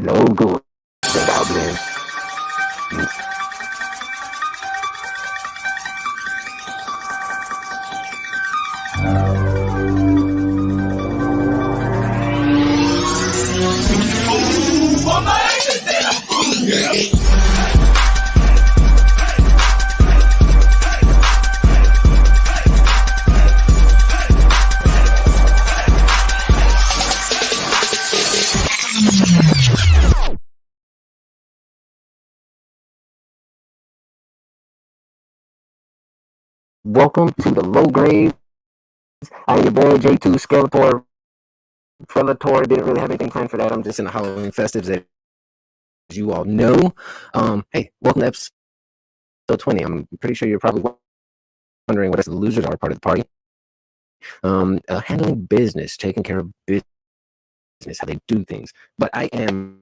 Hello, good goblin. Welcome to the low grade. I'm your boy J2 Skeletor Prelator. Didn't really have anything planned for that. I'm just in the Halloween festives, as you all know. Hey, welcome to episode 20. I'm pretty sure you're probably wondering what us the losers are part of the party. Handling business, taking care of business, how they do things. But I am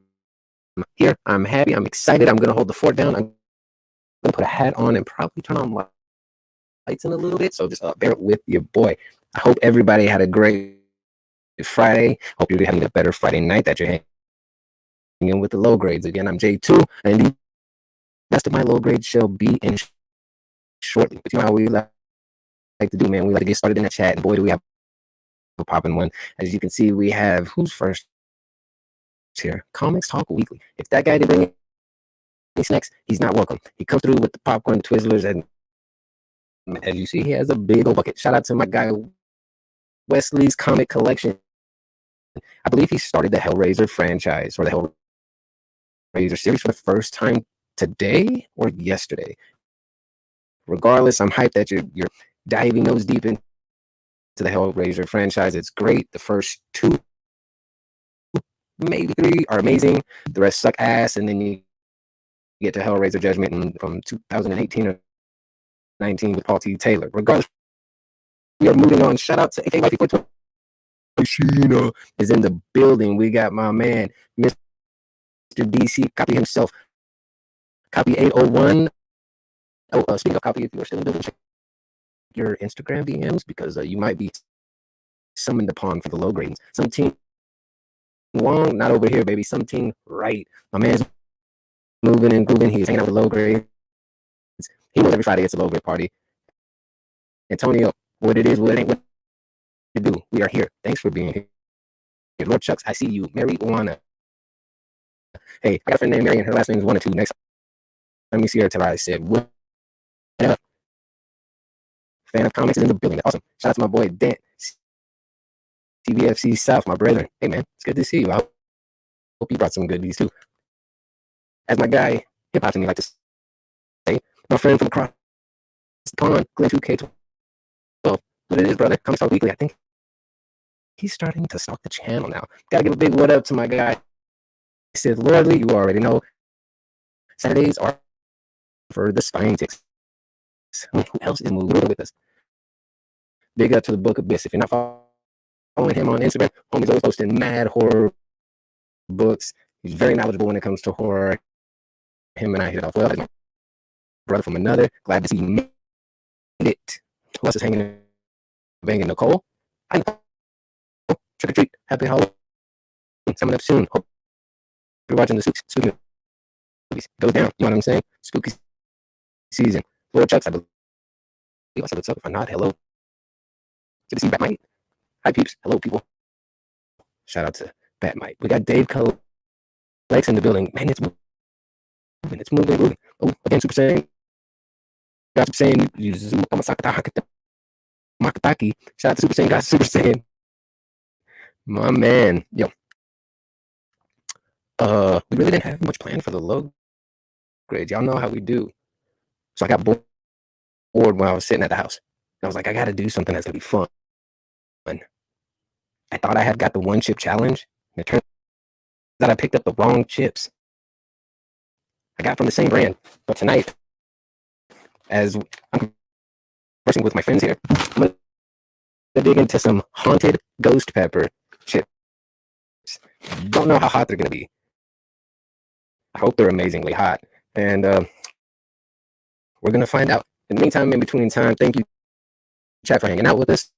here. I'm happy. I'm excited. I'm going to hold the fort down. I'm going to put a hat on and probably turn on lights in a little bit. So just bear with your boy. I hope everybody had a great Friday. Hope you're having a better Friday night, that you're hanging with the low grades. Again, I'm J2, and the rest of my low grades shall be in shortly. But you know how we like to do, man. We like to get started in the chat, and boy, do we have a popping one. As you can see, we have, who's first here? Comics Talk Weekly. If that guy didn't bring any snacks, he's not welcome. He comes through with the popcorn, Twizzlers, and as you see, he has a big old bucket. Shout out to my guy Wesley's Comic Collection. I believe he started the Hellraiser franchise or the Hellraiser series for the first time today or yesterday. Regardless, I'm hyped that you're diving nose deep into the Hellraiser franchise. It's great. The first two, maybe three, are amazing. The rest suck ass, and then you get to Hellraiser Judgment from 2018 or 19 with Paul T. Taylor. Regardless, we are moving on. Shout out to AKYP420. Sheena is in the building. We got my man, Mr. DC Copy himself. Copy 801. Speaking of Copy, if you are still in the building, check your Instagram DMs because you might be summoned upon for the low grades. Something wrong, not over here, baby. Something right. My man's moving and grooving. He's hanging out with low grades. He knows every Friday it's a low grade party. Antonio, what it is, what it ain't, what to do. We are here. Thanks for being here. Lord Chucks, I see you. Marijuana. Hey, I got a friend named Mary, and her last name is 1 or 2. Next time you see her, tell her I said, what up? Fan of comics is in the building. Awesome. Shout out to my boy Dan, CBFC South, my brethren. Hey, man, it's good to see you. I hope you brought some goodies too. As my guy, hip hop to me, like to say, my friend from across the pond, Glenn 2K12. What it is, brother? Comics Talk Weekly. I think he's starting to stalk the channel now. Gotta give a big what up to my guy. He said, Lordly, you already know. Saturdays are for the spine ticks. Who else is moving with us? Big up to the Book Abyss. If you're not following him on Instagram, homie's always posting mad horror books. He's very knowledgeable when it comes to horror. Him and I hit it off well. My brother from another. Glad to see you made it. Who else is hanging? Banging Nicole. I know. Trick or treat. Happy Halloween. Coming up soon. Hope you're watching the spooky movies. Go down. You know what I'm saying? Spooky season. Lord Chucks, I believe I said what's up. If I'm not, hello. Good to see Batmite. Hi, peeps. Hello, people. Shout out to Batmite. We got Dave Lex in the building. Man, it's moving. It's moving. Oh, again, Super Saiyan. Got Super Saiyan. Yuzu Makataki. Shout out to Super Saiyan. Got Super Saiyan. My man. Yo. We really didn't have much planned for the low grades. Y'all know how we do. So I got bored when I was sitting at the house. I was like, I got to do something that's going to be fun. I thought I had got the one chip challenge. And it turns out I picked up the wrong chips. I got from the same brand. But tonight, as I'm conversing with my friends here, I'm going to dig into some haunted ghost pepper chips. Don't know how hot they're going to be. I hope they're amazingly hot. And we're going to find out. In the meantime, in between time, thank you, chat, for hanging out with us.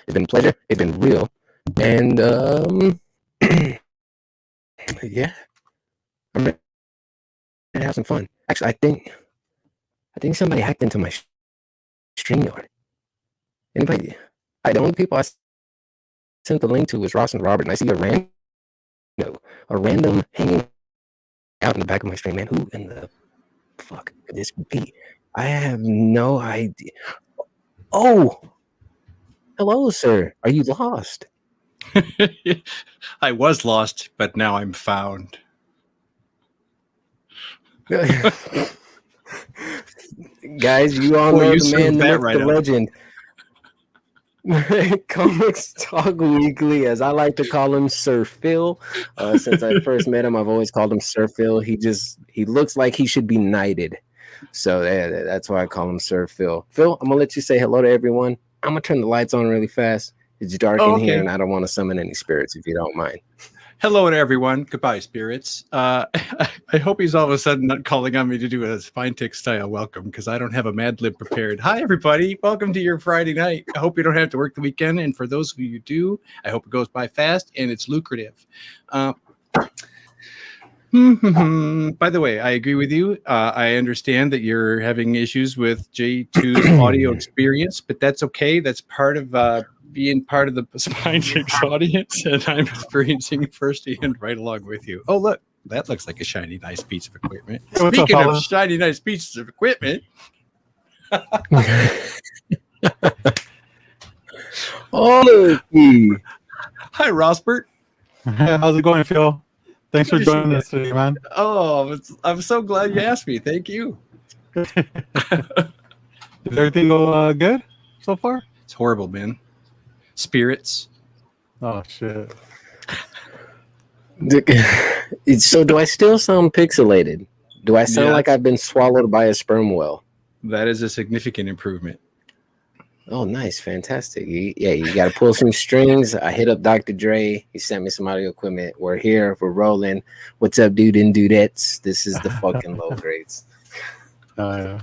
It's been a pleasure. It's been real. And Yeah, I'm ready to have some fun. Actually, I think somebody hacked into my StreamYard. Anybody? The only people I sent the link to was Ross and Robert, and I see a random hanging out in the back of my stream. Man, who in the fuck could this be? I have no idea. Oh, hello, sir. Are you lost? I was lost, but now I'm found. Guys, you all Boy, know you the man, served the that myth, right the up. legend. Comics Talk Weekly, as I like to call him, Sir Phil. Since I first met him, I've always called him Sir Phil. He looks like he should be knighted. So that's why I call him Sir Phil. Phil, I'm gonna let you say hello to everyone. I'm gonna turn the lights on really fast. It's dark in here, and I don't want to summon any spirits if you don't mind. Hello to everyone. Goodbye, spirits. I hope he's all of a sudden not calling on me to do a Spine Tick style welcome because I don't have a Mad Lib prepared. Hi, everybody. Welcome to your Friday night. I hope you don't have to work the weekend. And for those of you who do, I hope it goes by fast and it's lucrative. By the way, I agree with you. I understand that you're having issues with J2's audio experience, but that's okay. That's part of being part of the Spine Chicks audience, and I'm experiencing firsthand right along with you. Oh, look, that looks like a shiny, nice piece of equipment. Hey, what's Speaking up, of shiny, nice pieces of equipment. Oh, hi, Rosbert. How's it going, Phil? Thanks for joining us today, man. Oh, I'm so glad you asked me. Thank you. Does everything go good so far? It's horrible, man. Spirits. Oh, shit. So do I still sound pixelated? Do I sound like I've been swallowed by a sperm whale? That is a significant improvement. Oh, nice. Fantastic. You got to pull some strings. I hit up Dr. Dre. He sent me some audio equipment. We're here. We're rolling. What's up, dude and dudettes? This is the fucking low grades. Yeah.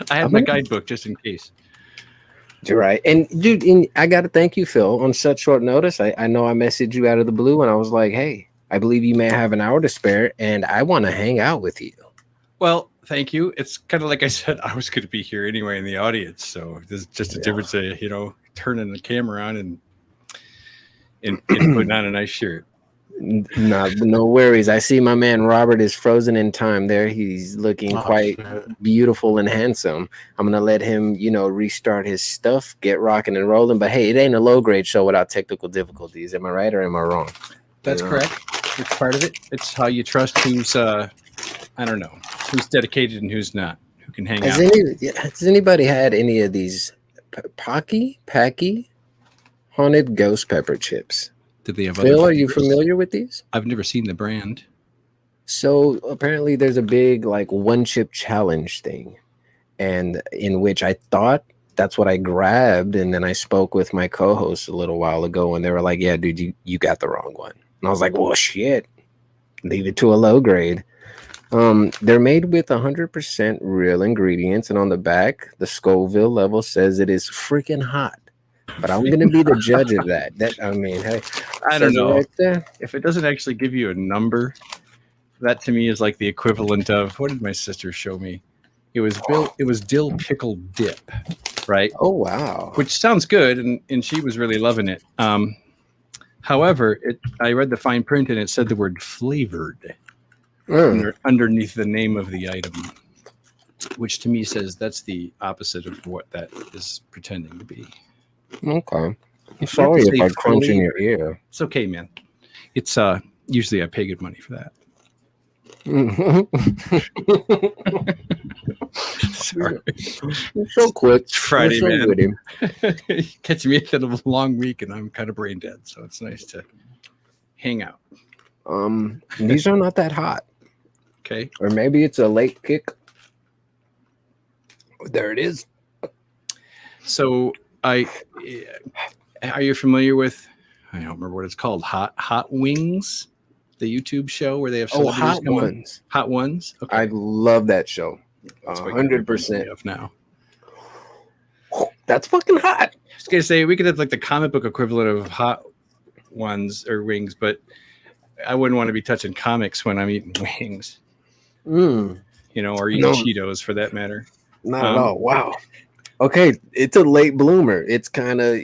I have my guidebook just in case. You're right. And, dude, I got to thank you, Phil, on such short notice. I know I messaged you out of the blue, and I was like, hey, I believe you may have an hour to spare, and I want to hang out with you. Well, thank you. It's kind of like I said, I was going to be here anyway in the audience. So there's just a difference of, turning the camera on and putting on a nice shirt. No worries. I see my man Robert is frozen in time there. He's looking quite beautiful and handsome. I'm going to let him, restart his stuff, get rocking and rolling. But hey, it ain't a low grade show without technical difficulties. Am I right or am I wrong? That's correct. It's part of it. It's how you trust who's, who's dedicated and who's not, who can hang out. Has anybody had any of these Packy haunted ghost pepper chips? Did they have Phil, are you familiar with these? I've never seen the brand. So apparently there's a big one chip challenge thing, and in which I thought that's what I grabbed, and then I spoke with my co-host a little while ago, and they were like, yeah, dude, you got the wrong one. And I was like, well, shit, leave it to a low grade. They're made with 100% real ingredients, and on the back, the Scoville level says it is freaking hot. But I'm gonna be the judge of that. Hey, I don't know. Right there. If it doesn't actually give you a number, that to me is like the equivalent of what did my sister show me? It was dill pickle dip, right? Oh wow. Which sounds good, and she was really loving it. However, I read the fine print and it said the word flavored underneath the name of the item, which to me says that's the opposite of what that is pretending to be. Okay. I'm sorry if I crunch in your ear. It's okay, man. It's usually I pay good money for that. Sorry. You're so quick. It's Friday, man. Catch me at the end of a long week and I'm kind of brain dead, so it's nice to hang out. These are not that hot. Okay. Or maybe it's a late kick. There it is. So are you familiar with, I don't remember what it's called, Hot Wings, the YouTube show where they have Hot Ones. Hot Ones. Okay. I love that show. 100%. Now. That's fucking hot. I was gonna say we could have like the comic book equivalent of Hot Ones or Wings, but I wouldn't want to be touching comics when I'm eating wings, Mm, or eating No. Cheetos for that matter. not at all. Wow. Okay, it's a late bloomer. It's kind of,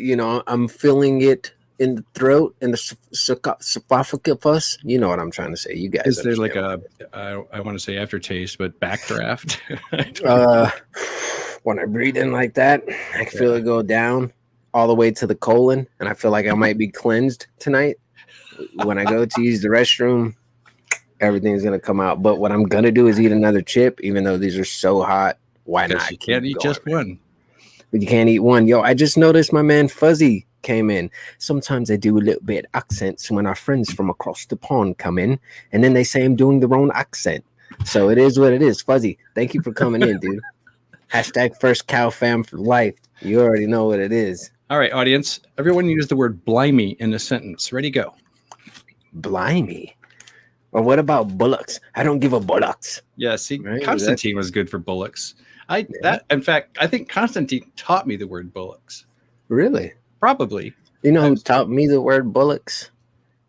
I'm feeling it in the throat and the esophagus. You know what I'm trying to say. You guys Is there understand. like I want to say aftertaste, but backdraft? When I breathe in like that, I can feel it go down all the way to the colon, and I feel like I might be cleansed tonight. When I go to use the restroom, everything's gonna come out. But what I'm gonna do is eat another chip, even though these are so hot. Why not? You can't eat just one. But you can't eat one. Yo, I just noticed my man Fuzzy came in. Sometimes I do a little bit accents when our friends from across the pond come in, and then they say I'm doing the wrong accent. So it is what it is. Fuzzy, thank you for coming in, dude. Hashtag first cow fam for life. You already know what it is. All right, audience. Everyone use the word blimey in a sentence. Ready, go. Blimey. Or what about bullocks? I don't give a bullocks. Yeah, see, Right, Constantine was good for bullocks. In fact, I think Constantine taught me the word bullocks. Really? Probably. You know who taught me the word bullocks?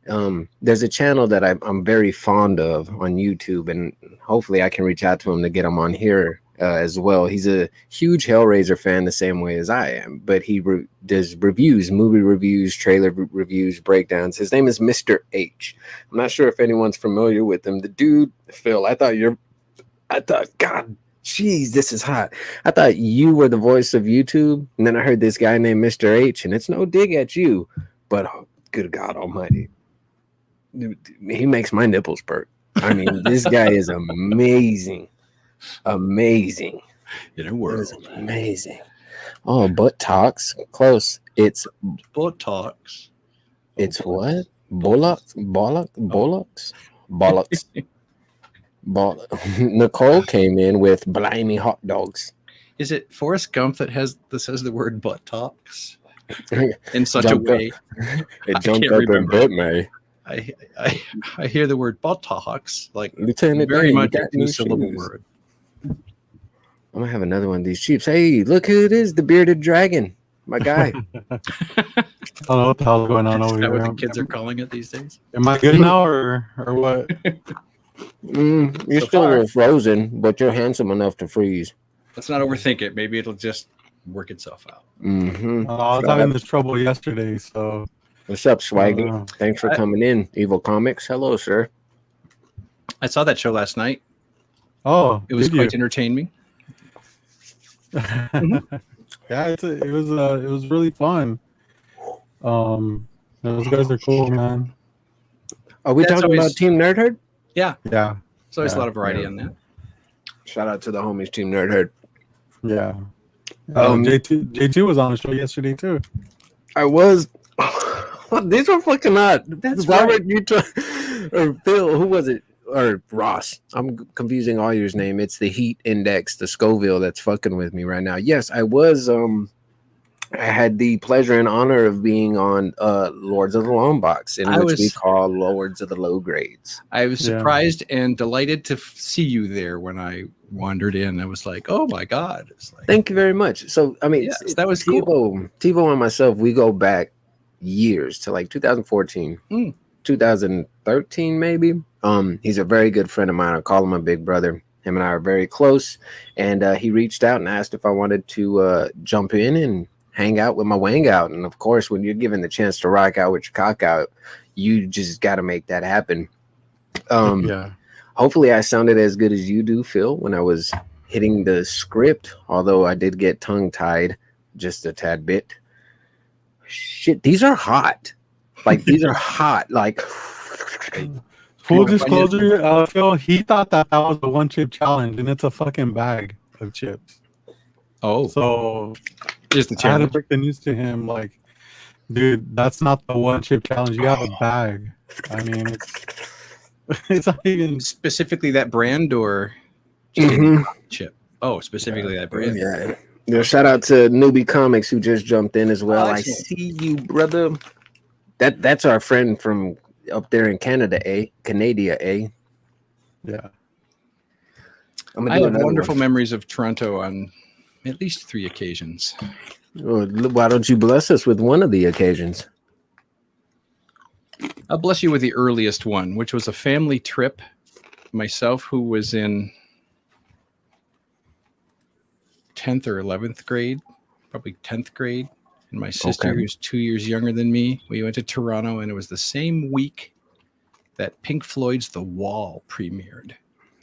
There's a channel that I'm very fond of on YouTube, and hopefully I can reach out to him to get him on here as well. He's a huge Hellraiser fan the same way as I am, but he does reviews, movie reviews, trailer reviews, breakdowns. His name is Mr. H. I'm not sure if anyone's familiar with him. The dude, Phil, I thought, God, jeez, this is hot. I thought you were the voice of YouTube, and then I heard this guy named Mr. H, and it's no dig at you, but good God almighty. He makes my nipples perk. I mean, this guy is amazing. Amazing. In a world. Amazing. Oh, butt talks. Close. It's buttocks. It's what? Bollocks? Bollocks? Nicole came in with blimey hot dogs. Is it Forrest Gump that says the word buttocks in such a way? It jumped up and bit me. I hear the word buttocks like Lieutenant very Dan, much you a got new two-syllable shoes. word. I'm gonna have another one of these Chiefs. Hey, look who it is, the bearded dragon, my guy. I don't know what the hell's going on over Is that here. what the kids are calling it these days? Am I good now or what? You're So still a far. little frozen, but you're handsome enough to freeze. Let's not overthink it. Maybe it'll just work itself out. Mm-hmm. I was having this trouble yesterday, so What's up, Swaggy? Thanks for coming in. Evil Comics. Hello, sir. I saw that show last night. oh, It was did you? quite entertaining. Yeah, it was really fun. Those guys are cool, man. Are we That's talking always- about Team Nerd Herd? Yeah, Yeah, there's always a Yeah, lot of variety yeah. on that. Shout out to the homies, Team Nerd Herd. yeah. Um, J2 was on the show yesterday too. I was. These are fucking hot. That's Robert, or Phil, who was it? Or Ross. I'm confusing all your name. It's the Heat Index, the Scoville that's fucking with me right now. Yes, I was. I had the pleasure and honor of being on Lords of the Long Box, in which we call Lords of the Low Grades. I was Yeah. surprised and delighted to see you there when I wandered in. I was like, "Oh my god!" It's like, Thank you very much. So, I mean, yes, that was TiVo, cool. TiVo and myself, we go back years to like 2014, 2013, maybe. He's a very good friend of mine. I call him a big brother. Him and I are very close. And he reached out and asked if I wanted to jump in and hang out with my wang out. And of course, when you're given the chance to rock out with your cock out, you just got to make that happen. Yeah. Hopefully I sounded as good as you do, Phil, when I was hitting the script, although I did get tongue-tied just a tad bit. Shit, these are hot. Like, these are hot. Like, Full disclosure, Phil, he thought that was a one chip challenge, and it's a fucking bag of chips. Oh, So here's the I had to challenge. break the news to him, like, dude, that's not the one chip challenge. You have a bag. I mean, it's not even. Specifically that brand or just any chip? Oh, specifically that brand. yeah. Shout out to Newbie Comics who just jumped in as well. I Excellent. see you, brother. That's our friend from up there in Canada, Canada, Yeah. I have wonderful memories of Toronto on at least 3 occasions. Why don't you bless us with one of the occasions? I'll bless you with the earliest one, which was a family trip. Myself, who was in 10th or 11th grade, probably 10th grade, and my sister, who's 2 years younger than me, we went to Toronto, and it was the same week that Pink Floyd's The Wall premiered.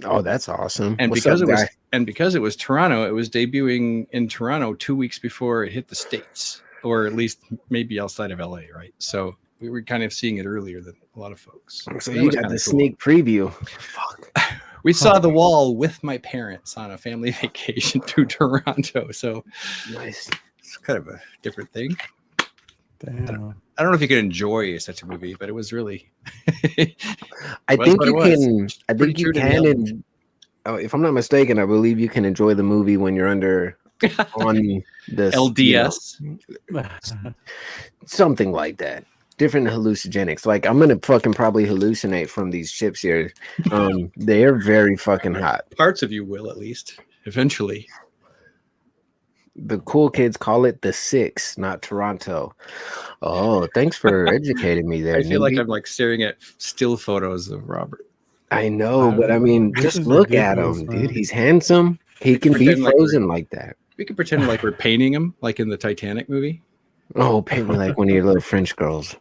Oh, that's awesome. And What's because up, guy? because it was Toronto, it was debuting in Toronto 2 weeks before it hit the States, or at least maybe outside of LA, right? So we were kind of seeing it earlier than a lot of folks. So you got the sneak preview. Fuck. We saw The Wall with my parents on a family vacation to Toronto. So Nice. it's kind of a different thing. Damn. I don't know if you can enjoy such a movie, but it was really. I think you can. I Pretty think you true to the can. element. If I'm not mistaken, I believe you can enjoy the movie when you're under on the LDS. Something like that. Different hallucinogenics. Like I'm gonna fucking probably hallucinate from these chips here. They're very fucking hot. Parts of you will, at least eventually. The cool kids call it the 6, not Toronto. Oh, thanks for educating me there. I feel like Newbie. I'm like staring at still photos of Robert. I know, but I mean, This just is look at ridiculous, him, man. dude. He's handsome. He can be Pretend like frozen like that. We could pretend like we're painting him, like in the Titanic movie. Oh, paint me like one of your little French girls.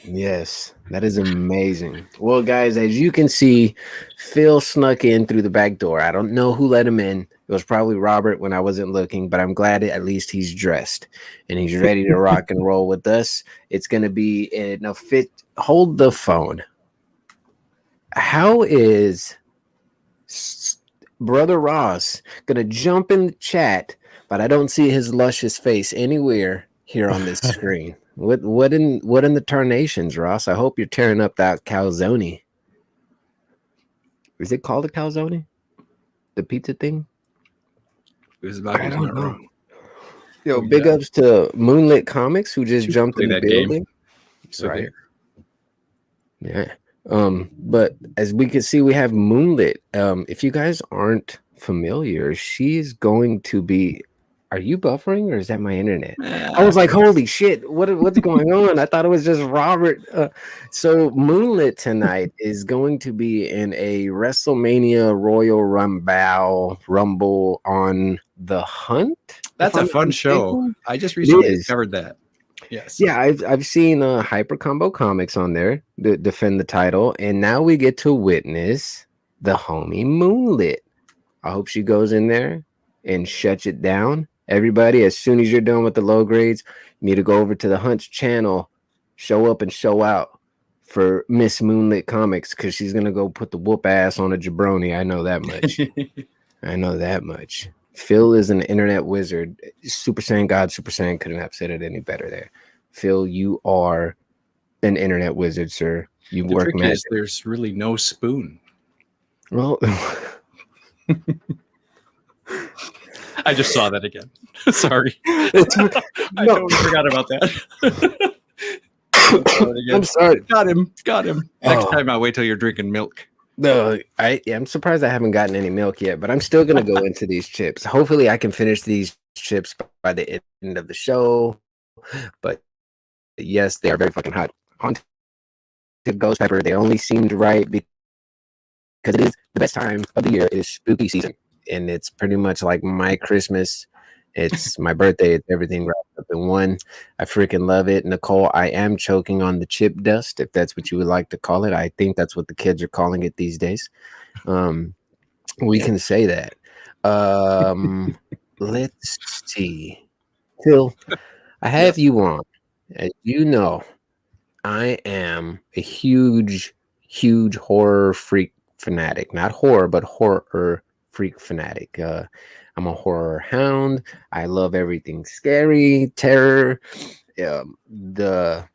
Yes, that is amazing. Well, guys, as you can see, Phil snuck in through the back door. I don't know who let him in. It was probably Robert when I wasn't looking, but I'm glad at least he's dressed and he's ready to rock and roll with us. It's going to be in a fit. Hold the phone. How is Brother Ross going to jump in the chat, but I don't see his luscious face anywhere here on this screen. What in the tarnations, Ross? I hope you're tearing up that calzone. Is it called a calzone? The pizza thing? It was about I who's don't not know. wrong. Yo, big ups to Moonlit Comics who just Should jumped play in the that game. building. So Right. there. Yeah. But as we can see, we have Moonlit. If you guys aren't familiar, she's going to be. Are you buffering or is that my internet? I was like, holy shit, what's going on? I thought it was just Robert. So Moonlit tonight is going to be in a WrestleMania Royal Rumble on The Hunt. That's if a I'm fun not show. mistaken. I just recently is. discovered that. Yes. Yeah, I've seen Hyper Combo Comics on there to defend the title, and now we get to witness the homie Moonlit. I hope she goes in there and shuts it down. Everybody, as soon as you're done with the low grades, you need to go over to the Hunt's channel, show up and show out for Miss Moonlit Comics because she's gonna go put the whoop ass on a jabroni. I know that much. I know that much. Phil is an internet wizard. Super Saiyan God, Super Saiyan couldn't have said it any better there. Phil, you are an internet wizard, sir. You The work trick magic. is there's really no spoon. Well, I just saw that again. Sorry. I no, totally forgot about that. I'm sorry. Got him. Next Oh. time I'll wait till you're drinking milk. No, I'm surprised I haven't gotten any milk yet, but I'm still gonna go into these chips. Hopefully, I can finish these chips by the end of the show. But yes, they are very fucking hot. Haunted Ghost Pepper. They only seemed right because it is the best time of the year. It is spooky season, and it's pretty much like my Christmas. It's my birthday. It's everything wrapped up in one. I freaking love it. Nicole, I am choking on the chip dust, if that's what you would like to call it. I think that's what the kids are calling it these days. We can say that. Let's see. Phil, I have you on. As you know, I am a huge horror freak fanatic. Not horror, but horror freak fanatic. I'm a horror hound. I love everything scary, terror, the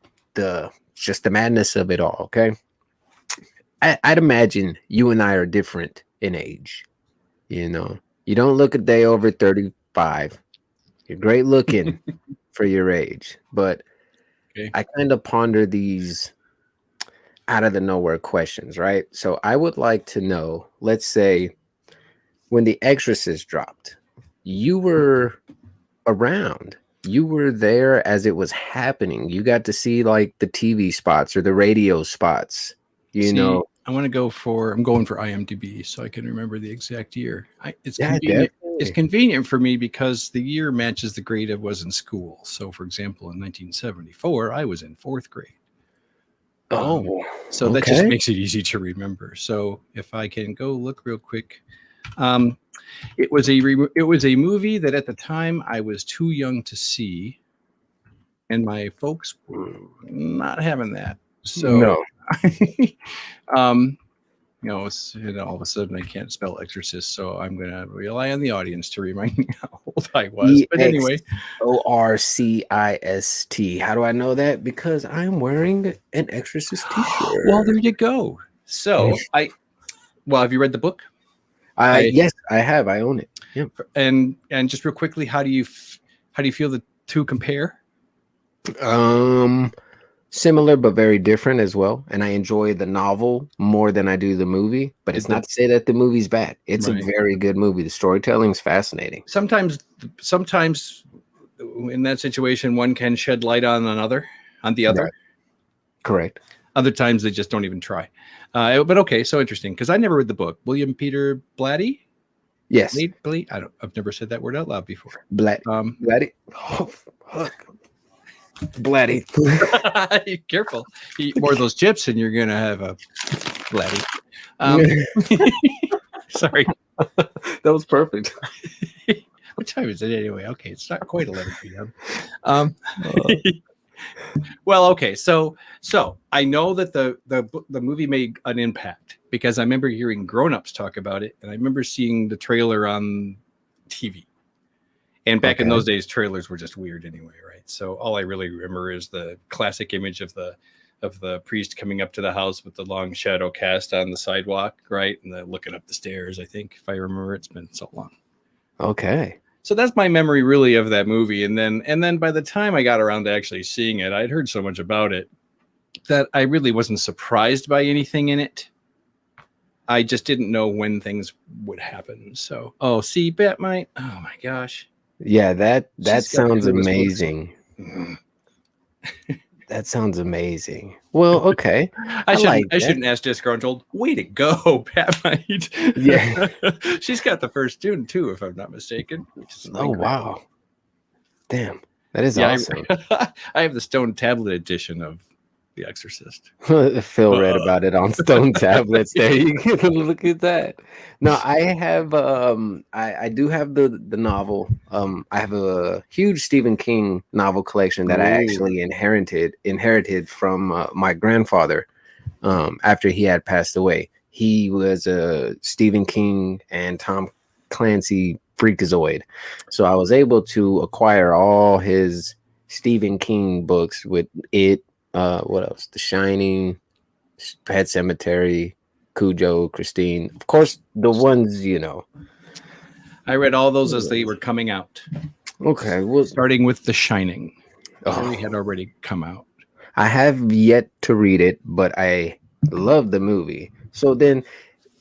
just the madness of it all. Okay, I'd imagine you and I are different in age. You know, you don't look a day over 35. You're great looking for your age, but Okay. I kind of ponder these out of the nowhere questions, right? So I would like to know, let's say when The Exorcist dropped, you were around you were there as it was happening. You got to see like the TV spots or the radio spots. You know, I'm going for IMDb so I can remember the exact year. It's yeah, convenient. It's definitely. convenient for me because the year matches the grade I was in school. So, for example, in 1974, I was in 4th grade. Oh, So that just okay. makes it easy to remember. So if I can go look real quick, it was a movie that at the time I was too young to see, and my folks were not having that. So, No. all of a sudden I can't spell Exorcist, so I'm gonna rely on the audience to remind me how old I was. But anyway, Exorcist. How do I know that? Because I'm wearing an Exorcist T-shirt. well, there you go. So have you read the book? Yes, I have. I own it. Yeah. And just real quickly, how do you feel the two compare? Similar but very different as well. And I enjoy the novel more than I do the movie. But it's not to say that the movie's bad. It's a very good movie. The storytelling's fascinating. Sometimes in that situation, one can shed light on the other. Right. Correct. Other times they just don't even try. But okay, so interesting because I never read the book. William Peter Blatty. Yes. I've never said that word out loud before. Blatty. Oh, fuck. Blatty. Careful. Eat more of those chips and you're going to have a Blatty. Sorry. That was perfect. What time is it anyway? Okay, it's not quite 11 p.m. Well, okay, so I know that the movie made an impact because I remember hearing grown-ups talk about it, and I remember seeing the trailer on TV. And back in those days, trailers were just weird anyway, right? So all I really remember is the classic image of the priest coming up to the house with the long shadow cast on the sidewalk, right? And looking up the stairs, I think, if I remember. It's been so long. Okay. So that's my memory really of that movie. And then by the time I got around to actually seeing it, I'd heard so much about it that I really wasn't surprised by anything in it. I just didn't know when things would happen. So, Batmite. Oh my gosh. Yeah, that sounds amazing. Mm-hmm. That sounds amazing. Well, okay. I shouldn't ask disgruntled. Way to go, Batmite. Yeah. She's got the first tune too, if I'm not mistaken. Oh wow. Damn. That is awesome. I have the stone tablet edition of The Exorcist. Phil read about it on stone tablets. There you go. Look at that. No, I have I do have the novel. I have a huge Stephen King novel collection that I actually inherited from my grandfather after he had passed away. He was a Stephen King and Tom Clancy freakazoid. So I was able to acquire all his Stephen King books with it. What else? The Shining, Pet Cemetery, Cujo, Christine. Of course, the ones, I read all those as they were coming out. Okay. Well, starting with The Shining. It had already come out. I have yet to read it, but I love the movie. So then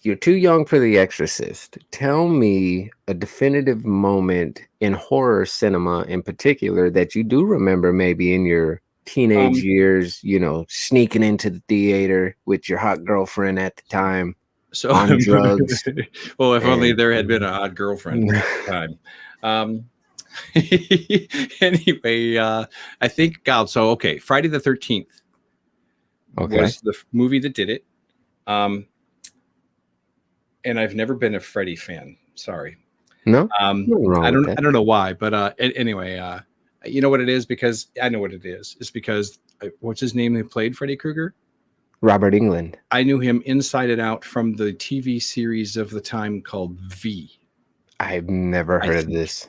you're too young for The Exorcist. Tell me a definitive moment in horror cinema in particular that you do remember maybe in your teenage years, sneaking into the theater with your hot girlfriend at the time, on drugs. Well, if only there had been a hot girlfriend at the time. Anyway, I think Friday the 13th was the movie that did it. And I've never been a Freddy fan. Sorry. No. I don't know why, but anyway, you know what it is? Because I know what it is. It's because what's his name? Who played Freddy Krueger? Robert Englund. I knew him inside and out from the TV series of the time called V. I've never heard of this.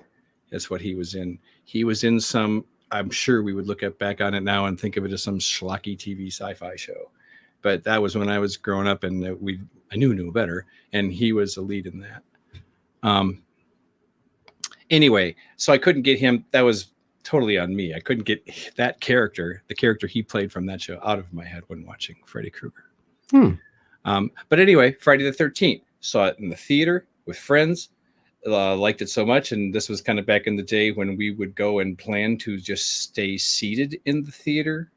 That's what he was in. He was in some. I'm sure we would look back on it now and think of it as some schlocky TV sci-fi show. But that was when I was growing up, and I knew better, and he was a lead in that. Anyway, so I couldn't get him. That was totally on me. I couldn't get that character, the character he played from that show, out of my head when watching Freddy Krueger. But anyway, Friday the 13th, saw it in the theater with friends. liked it so much. And this was kind of back in the day when we would go and plan to just stay seated in the theater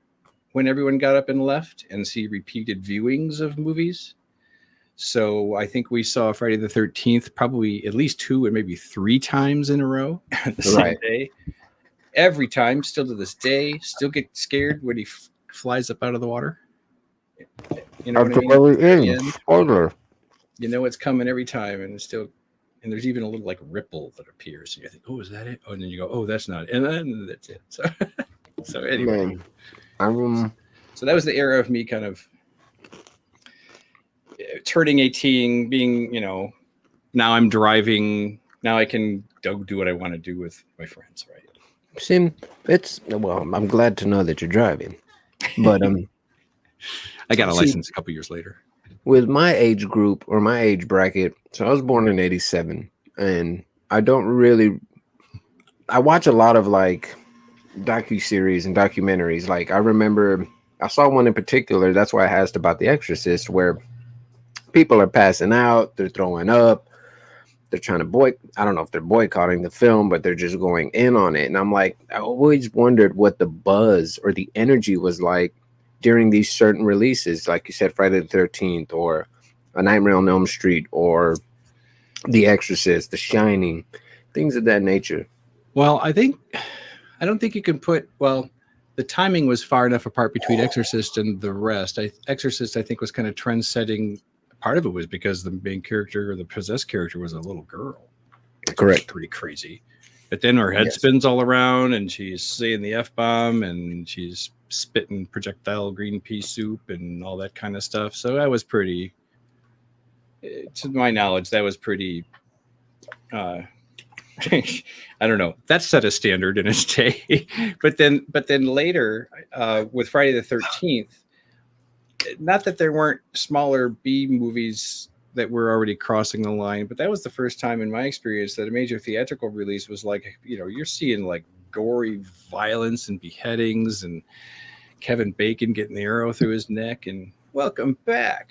when everyone got up and left and see repeated viewings of movies. So I think we saw Friday the 13th probably at least 2 and maybe 3 times in a row the same day. Every time, still to this day, still get scared when he flies up out of the water. You know what I mean? Spoiler. You know it's coming every time, and it's still, and there's even a little like ripple that appears, and you think, "Oh, is that it?" Oh, and then you go, "Oh, that's not it," and then that's it. So anyway, so that was the era of me kind of turning 18, being, now I'm driving. Now I can go do what I want to do with my friends, right? See, I'm glad to know that you're driving, but I got a license a couple years later. With my age group or my age bracket, so I was born in 87, and I watch a lot of like docuseries and documentaries. Like I remember I saw one in particular, that's why I asked about The Exorcist, where people are passing out, they're throwing up, they're trying to I don't know if they're boycotting the film, but they're just going in on it. And I'm like, I always wondered what the buzz or the energy was like during these certain releases, like you said, Friday the 13th or A Nightmare on Elm Street or The Exorcist, The Shining, things of that nature. Well, I don't think you can the timing was far enough apart between Exorcist and the rest. Exorcist, I think, was kind of trend setting. Part of it was because the main character or the possessed character was a little girl. Correct. Pretty crazy. But then her head spins all around and she's saying the F-bomb and she's spitting projectile green pea soup and all that kind of stuff. So that was pretty, to my knowledge, that was pretty, I don't know. That set a standard in its day. But then later with Friday the 13th, not that there weren't smaller B movies that were already crossing the line, but that was the first time in my experience that a major theatrical release was like, you're seeing like gory violence and beheadings and Kevin Bacon getting the arrow through his neck and welcome back.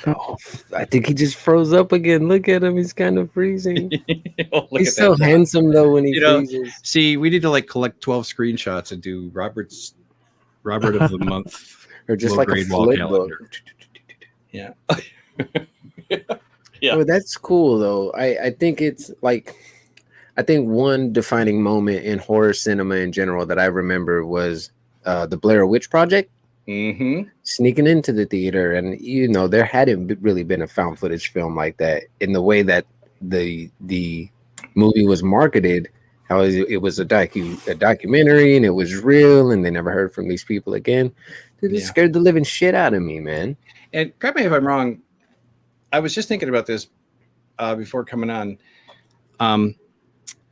Oh, I think he just froze up again. Look at him. He's kind of freezing. He's so handsome though when he freezes. See, we need to like collect 12 screenshots and do Robert of the month. Or just like a flip book. Yeah. Yeah. Well, that's cool though. I think it's like, I think one defining moment in horror cinema in general that I remember was the Blair Witch Project. Mm-hmm. Sneaking into the theater, and there hadn't really been a found footage film like that in the way that the movie was marketed. How it was a documentary and it was real, and they never heard from these people again. Dude, it scared the living shit out of me, man. And correct me if I'm wrong. I was just thinking about this before coming on,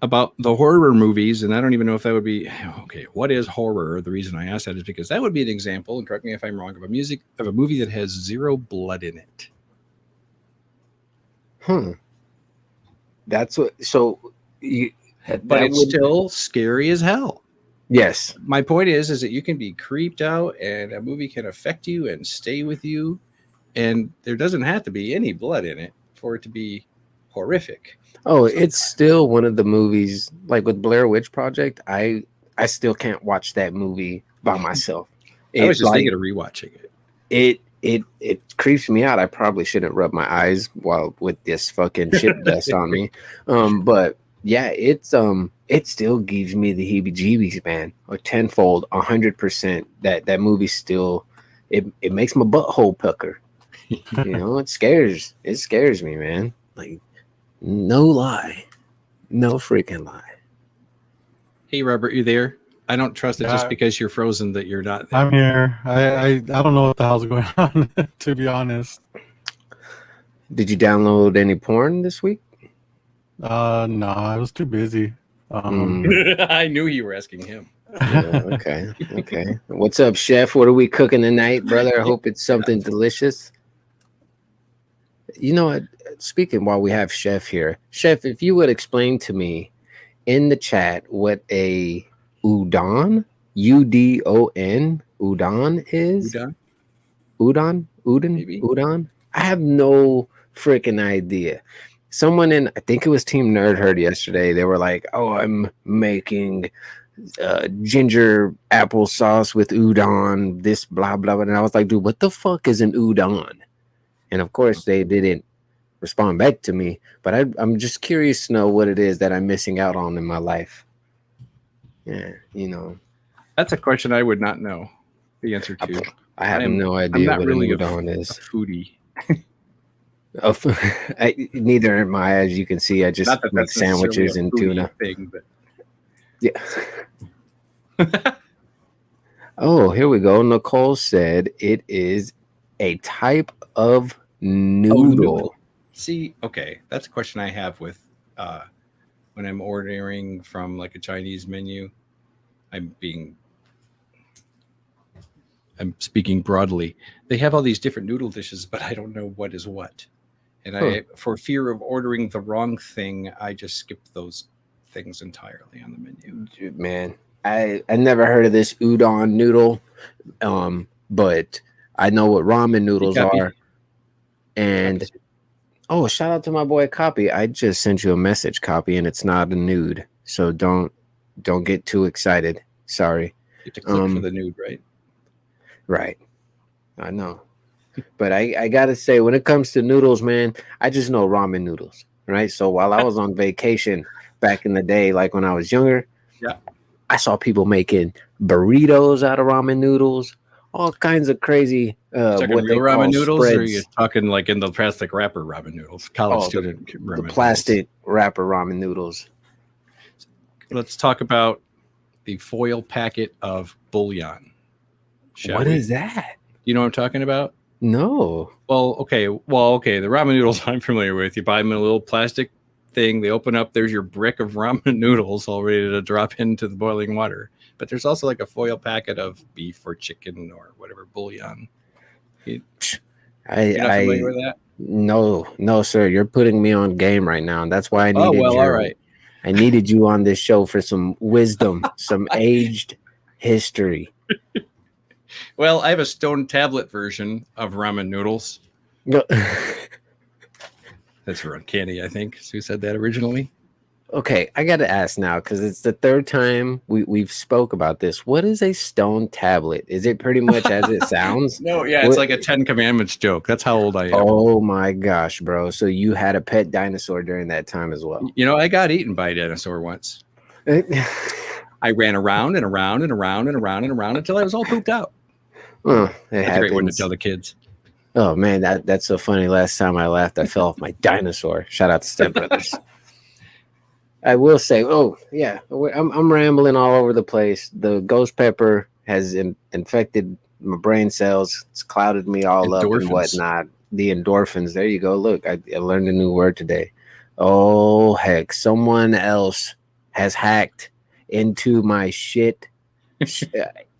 about the horror movies, and I don't even know if that would be okay. What is horror? The reason I asked that is because that would be an example, and correct me if I'm wrong, of a movie that has zero blood in it. That's what. So, but it's still scary as hell. Yes. My point is that you can be creeped out, and a movie can affect you and stay with you, and there doesn't have to be any blood in it for it to be horrific. Oh, it's still one of the movies, like with Blair Witch Project, I still can't watch that movie by myself. I was just thinking of rewatching it. It creeps me out. I probably shouldn't rub my eyes while with this fucking shit dust on me. But yeah, it still gives me the heebie-jeebies, man. Or tenfold, 100%. That movie still, it makes my butthole pucker. It scares me, man. Like, no lie. No freaking lie. Hey, Robert, you there? I don't trust it just because you're frozen that you're not there. I'm here. I don't know what the hell's going on, to be honest. Did you download any porn this week? No, I was too busy. I knew you were asking him. Okay. What's up, chef? What are we cooking tonight, brother? I hope it's something delicious. You know what? Speaking while we have Chef here, Chef, if you would explain to me in the chat what a udon, UDON, udon is. Udon, maybe. udon. I have no freaking idea. someone in, I think it was Team Nerd Herd yesterday. They were like, "Oh, I'm making ginger applesauce with udon. This blah blah." And I was like, "Dude, what the fuck is an udon?" And of course, they didn't respond back to me. But I'm just curious to know what it is that I'm missing out on in my life. Yeah, you know, That's a question I would not know the answer to. I have I'm no idea not what really an udon a is. foodie. Neither am I, as you can see. I just Not that make that's necessarily sandwiches a and foodie tuna. thing, but Yeah. Oh, here we go. Nicole said it is a type of noodle. See, okay, that's a question I have with when I'm ordering from like a Chinese menu. I'm speaking broadly. They have all these different noodle dishes, but I don't know what is what. And Huh. for fear of ordering the wrong thing, I just skip those things entirely on the menu. Dude, man, I never heard of this udon noodle, but I know what ramen noodles Copy. are. And oh, shout out to my boy Copy. I just sent you a message, Copy, and it's not a nude, so don't get too excited. Sorry. You have to click for the nude, right? Right. I know. But I gotta say, when it comes to noodles, man, I just know ramen noodles, right? So while I was on vacation back in the day, like when I was younger, Yeah, I saw people making burritos out of ramen noodles, all kinds of crazy talking what real they ramen call noodles, or are you spreads. talking like in the plastic wrapper ramen noodles? College Oh, student the ramen plastic wrapper ramen noodles. noodles. Let's talk about the foil packet of bouillon. Shall What we? is that? You know what I'm talking about? No. Well, okay. The ramen noodles I'm familiar with. You buy them in a little plastic thing. They open up. There's your brick of ramen noodles all ready to drop into the boiling water. But there's also like a foil packet of beef or chicken or whatever bouillon. You're not familiar with that? No, sir. You're putting me on game right now, and that's why I Oh, needed well, all right. I needed you on this show for some wisdom, some aged history. Well, I have a stone tablet version of ramen noodles. No. That's for Uncanny, I think. Who said that originally? Okay, I got to ask now because it's the third time we've spoke about this. What is a stone tablet? Is it pretty much as it sounds? No, yeah, it's like a 10 Commandments joke. That's how old I am. Oh my gosh, bro! So you had a pet dinosaur during that time as well? You know, I got eaten by a dinosaur once. I ran around and around and around and around and around until I was all pooped out. Oh, That's a great one to tell the kids. Oh man, that's so funny. Last time I laughed, I fell off my dinosaur. Shout out to Step Brothers. I will say, oh yeah, I'm rambling all over the place. The ghost pepper has infected my brain cells. It's clouded me all up and whatnot. The endorphins. There you go. Look, I learned a new word today. Oh heck, someone else has hacked into my shit.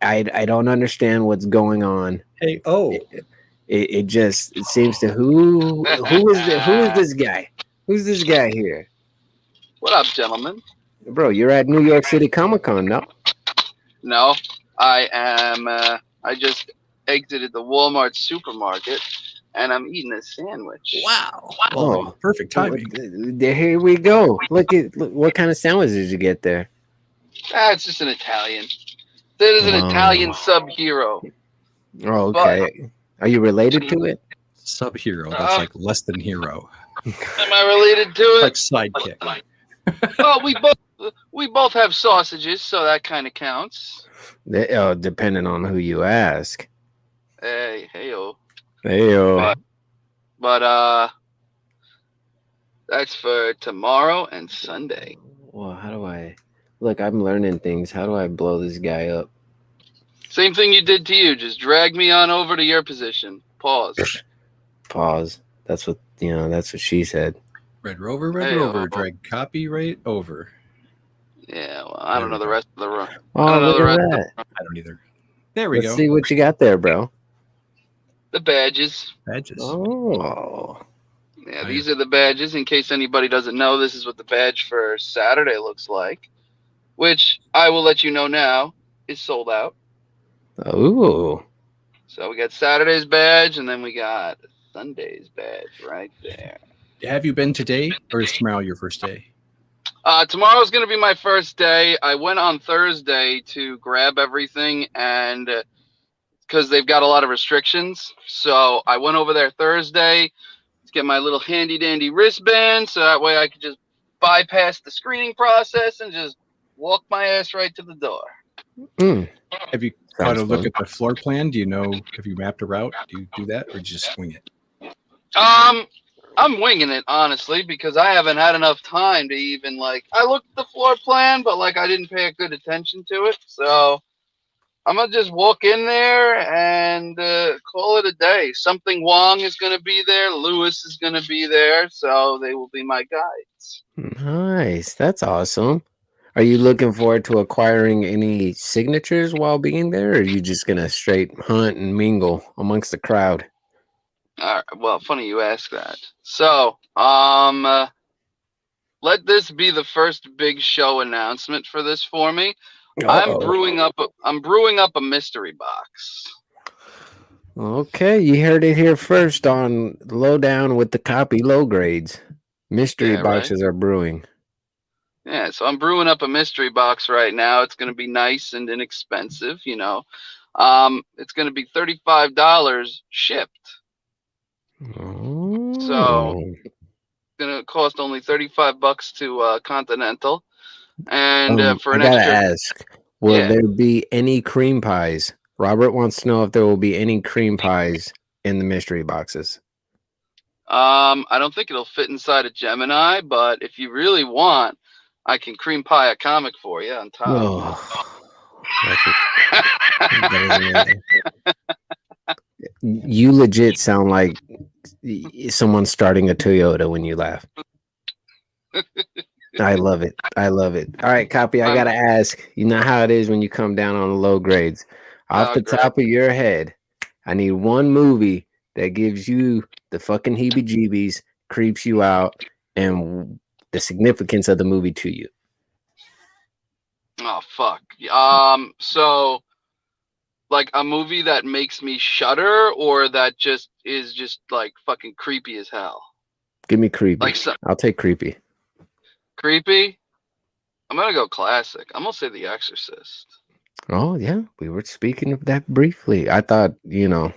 I don't understand what's going on. Hey, It just seems to who is this guy? Who's this guy here? What up, gentlemen? Bro, you're at New York City Comic Con, no? No, I am. I just exited the Walmart supermarket, and I'm eating a sandwich. Wow! Oh, perfect timing. Here we go. Look, what kind of sandwich did you get there? It's just an Italian. It is an Italian sub-hero. Oh, okay. Are you related to it? Sub-hero. That's like less than hero. Am I related to it? Like sidekick. Well, we both have sausages, so that kind of counts. Depending on who you ask. Hey-o. But that's for tomorrow and Sunday. Well, how do I... Look, I'm learning things. How do I blow this guy up? Same thing you did to you. Just drag me on over to your position. Pause. That's what she said. Red Rover, drag copy right over. Yeah, well, I don't know the rest of the room. Oh, look at that. I don't either. There we go. Let's see what you got there, bro. The badges. Oh. Yeah, these are the badges. In case anybody doesn't know, this is what the badge for Saturday looks like, which I will let you know now is sold out. Ooh. So we got Saturday's badge, and then we got Sunday's badge right there. have you been today, or is tomorrow your first day? Tomorrow's going to be my first day. I went on Thursday to grab everything, and because they've got a lot of restrictions. So I went over there Thursday to get my little handy dandy wristband, so that way I could just bypass the screening process and just walk my ass right to the door. Have you caught a look at the floor plan? Do you know, have you mapped a route? Do you do that, or just swing it? I'm winging it, honestly, because I haven't had enough time to even, like, I looked at the floor plan, but, like, I didn't pay good attention to it. So I'm going to just walk in there and call it a day. Something Wong is going to be there. Lewis is going to be there. So they will be my guides. Nice. That's awesome. Are you looking forward to acquiring any signatures while being there, or are you just going to straight hunt and mingle amongst the crowd? All right, well, funny you ask that. So, let this be the first big show announcement for this for me. I'm brewing up a mystery box. Okay, you heard it here first on Lowdown with the Copy Low Grades. Mystery boxes are brewing. Yeah, so I'm brewing up a mystery box right now. It's going to be nice and inexpensive, you know. It's going to be $35 shipped. So it's going to cost only $35 to Continental. And for an I gotta extra ask, will there be any cream pies? Robert wants to know if there will be any cream pies in the mystery boxes. I don't think it'll fit inside a Gemini, but if you really want, I can cream pie a comic for you on top. You legit sound like someone starting a Toyota when you laugh. I love it. I love it. All right, Copy, I gotta ask. You know how it is when you come down on the low grades. Off the top of your head, I need one movie that gives you the fucking heebie-jeebies, creeps you out, and the significance of the movie to you. Oh, fuck. So, like, a movie that makes me shudder, or that just is just, like, fucking creepy as hell? Give me creepy. Like, I'll take creepy. Creepy? I'm gonna go classic. I'm gonna say The Exorcist. Oh, yeah. We were speaking of that briefly. I thought, you know,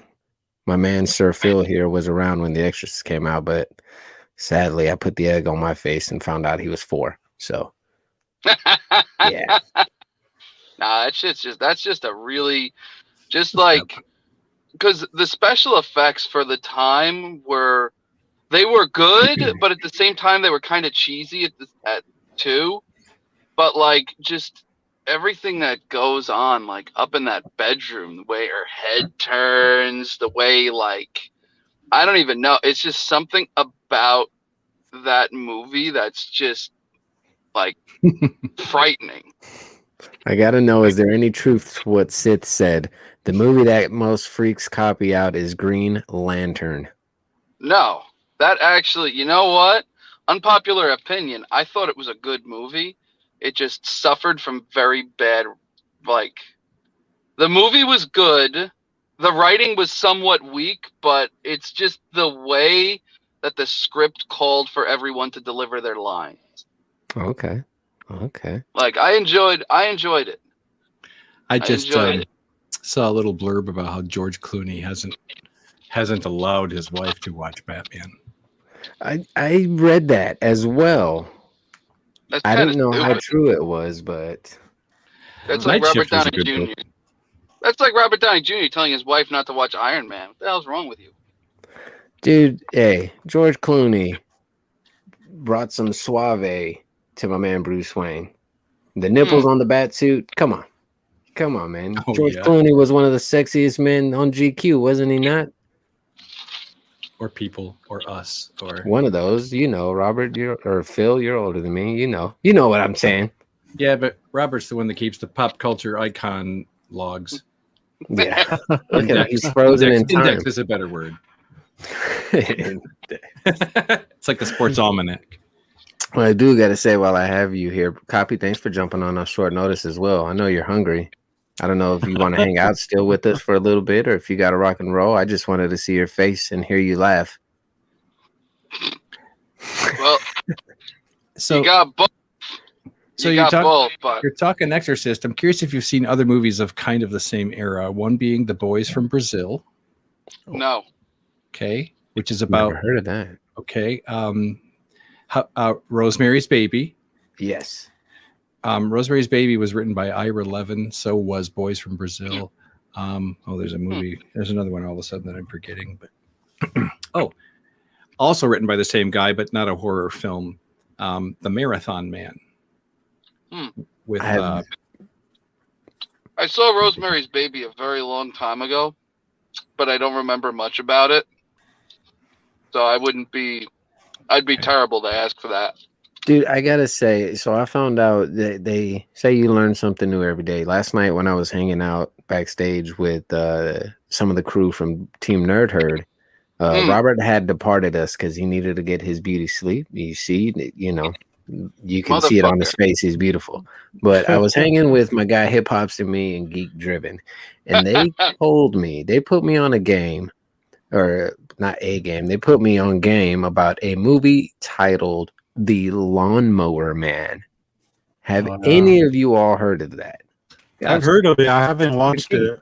my man Sir Phil here was around when The Exorcist came out, but sadly, I put the egg on my face and found out he was 4. So, yeah. Nah, that's just a really, just like, because the special effects for the time were good, but at the same time they were kind of cheesy at too. But like, just everything that goes on, like up in that bedroom, the way her head turns, the way, like, I don't even know. It's just something about that movie that's just like frightening. I gotta know, is there any truth to what Sith said? The movie that most freaks Copy out is Green Lantern. No, that actually, you know what? Unpopular opinion. I thought it was a good movie. It just suffered from very bad, like, the movie was good. The writing was somewhat weak, but it's just the way that the script called for everyone to deliver their lines. Okay. Like, I enjoyed it. I just saw a little blurb about how George Clooney hasn't allowed his wife to watch Batman. I read that as well. I didn't know how true it was, but that's like Robert Downey Jr. That's like Robert Downey Jr. telling his wife not to watch Iron Man. What the hell's wrong with you? Dude, hey, George Clooney brought some suave to my man Bruce Wayne. The nipples on the bat suit. Come on, man. George Clooney was one of the sexiest men on GQ, wasn't he not? Or People, or Us, or one of those. You know, Robert, or Phil, you're older than me. You know what I'm saying. Yeah, but Robert's the one that keeps the pop culture icon logs. Yeah, look at him. He's frozen in time. Index is a better word. It's like the sports almanac. Well, I do got to say, while I have you here, Copy, thanks for jumping on short notice as well. I know you're hungry. I don't know if you want to hang out still with us for a little bit, or if you got to rock and roll. I just wanted to see your face and hear you laugh. Well, So you got both. So you you got talk- both, but you're talking Exorcist. I'm curious if you've seen other movies of kind of the same era. One being The Boys from Brazil. no. Okay, which is Never about heard of that. okay. Rosemary's Baby. Yes. Rosemary's Baby was written by Ira Levin. So was Boys from Brazil. There's a movie. There's another one all of a sudden that I'm forgetting. But also written by the same guy, but not a horror film. The Marathon Man. With I saw Rosemary's Baby a very long time ago, but I don't remember much about it. So I'd be terrible to ask for that. Dude, I gotta say, so I found out that they say you learn something new every day. Last night when I was hanging out backstage with some of the crew from Team Nerd Herd, Robert had departed us because he needed to get his beauty sleep. You see, you can see it on his face. He's beautiful. But I was hanging with my guy Hip Hops and Me and Geek Driven, and they they put me on a game, or not a game. They put me on game about a movie titled The Lawnmower Man. Have any of you all heard of that? I've heard of it. I haven't watched it.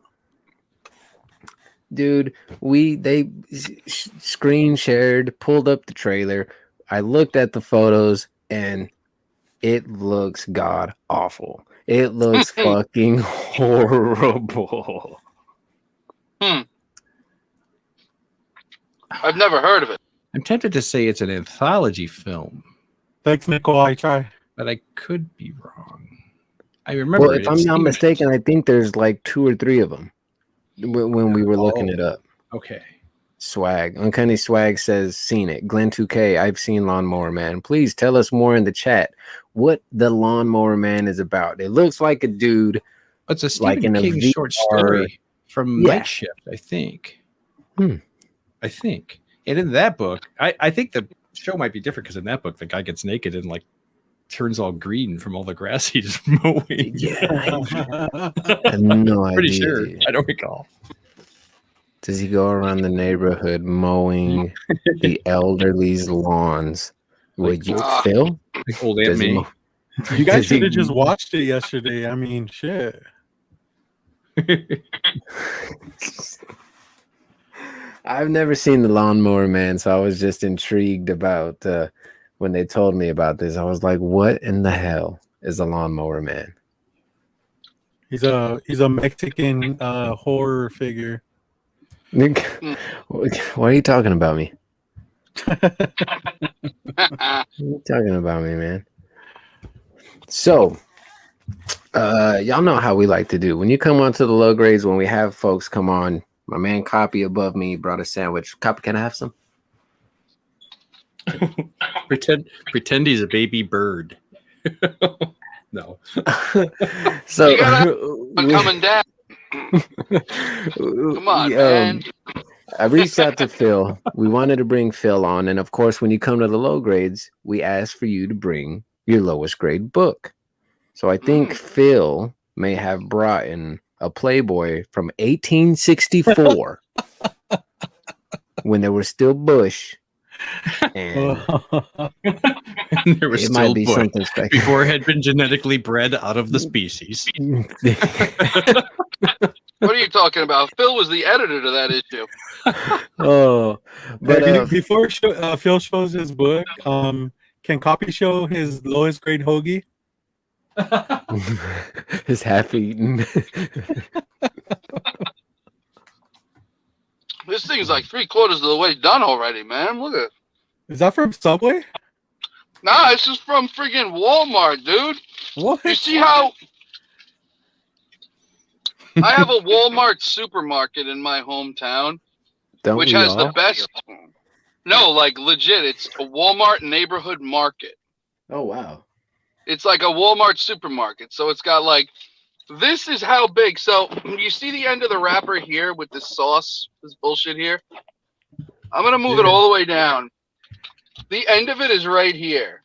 Dude, they screen shared, pulled up the trailer. I looked at the photos and it looks god awful. It looks fucking horrible. I've never heard of it. I'm tempted to say it's an anthology film, Thanks, Nicole. I try. but I could be wrong. I remember. Well, if I'm not mistaken, I think there's like 2 or 3 of them when we were looking it up. Okay. Swag. Uncanny Swag says, seen it. Glenn 2K, I've seen Lawnmower Man. Please tell us more in the chat what the Lawnmower Man is about. It looks like a dude. It's a Stephen in a King short story from Night Shift, I think. I think. And in that book, I think the show might be different because in that book, the guy gets naked and like turns all green from all the grass he's mowing. Yeah. I have no idea. Pretty sure. I don't recall. Does he go around the neighborhood mowing the elderly's lawns? Would you, Phil? Like old Aunt May. You guys should have just watched it yesterday. I mean, shit. I've never seen The Lawnmower Man, so I was just intrigued about when they told me about this. I was like, what in the hell is The Lawnmower Man? He's a Mexican horror figure. Why are you talking about me? What are you talking about me, man? So, y'all know how we like to do. When you come onto the low grades, when we have folks come on, my man Copy above me brought a sandwich. Copy, can I have some? Pretend he's a baby bird. No. So I'm coming down. Come on, man. I reached out to Phil. We wanted to bring Phil on, and of course, when you come to the low grades, we ask for you to bring your lowest grade book. So I think Phil may have brought in a Playboy from 1864 when there was still Bush. And there was it still might be Bush something special. before it had been genetically bred out of the species. What are you talking about? Phil was the editor to that issue. But before Phil shows his book, can Copy show his lowest grade hoagie? His half-eaten. This thing's like 3/4 of the way done already, man. Look at it. Is that from Subway? Nah, this is from friggin' Walmart, dude. What? You see how I have a Walmart supermarket in my hometown, which has the best. No, like legit, it's a Walmart neighborhood market. Oh wow! It's like a Walmart supermarket, so it's got like. This is how big. So you see the end of the wrapper here with this sauce, this bullshit here. I'm gonna move it all the way down. The end of it is right here.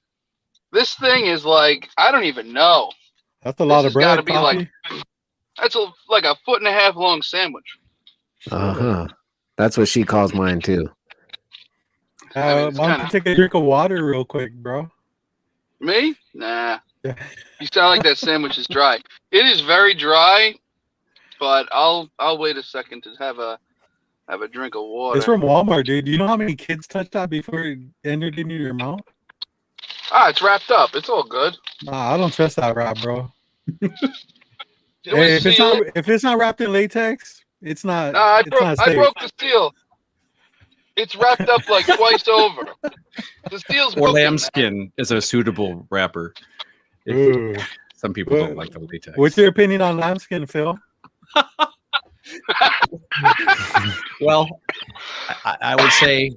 This thing is like I don't even know. That's a lot of bread. Gotta be like that's like a 1.5 foot long sandwich. That's what she calls mine too. it's why don't you take a drink of water real quick, bro? Me? Nah. Yeah. You sound like that sandwich is dry. It is very dry, but I'll wait a second to have a drink of water. It's from Walmart, dude. Do you know how many kids touched that before it entered into your mouth? It's wrapped up. It's all good. Nah, I don't trust that wrap, bro. It Hey, was if sealed. it's not wrapped in latex, it's not. Nah, I it's not I safe. broke the seal. It's wrapped up like twice over. The seal's Or broken, man. lambskin is a suitable wrapper. Ooh. Some people don't like the latex. What's your opinion on lambskin, Phil? Well, I would say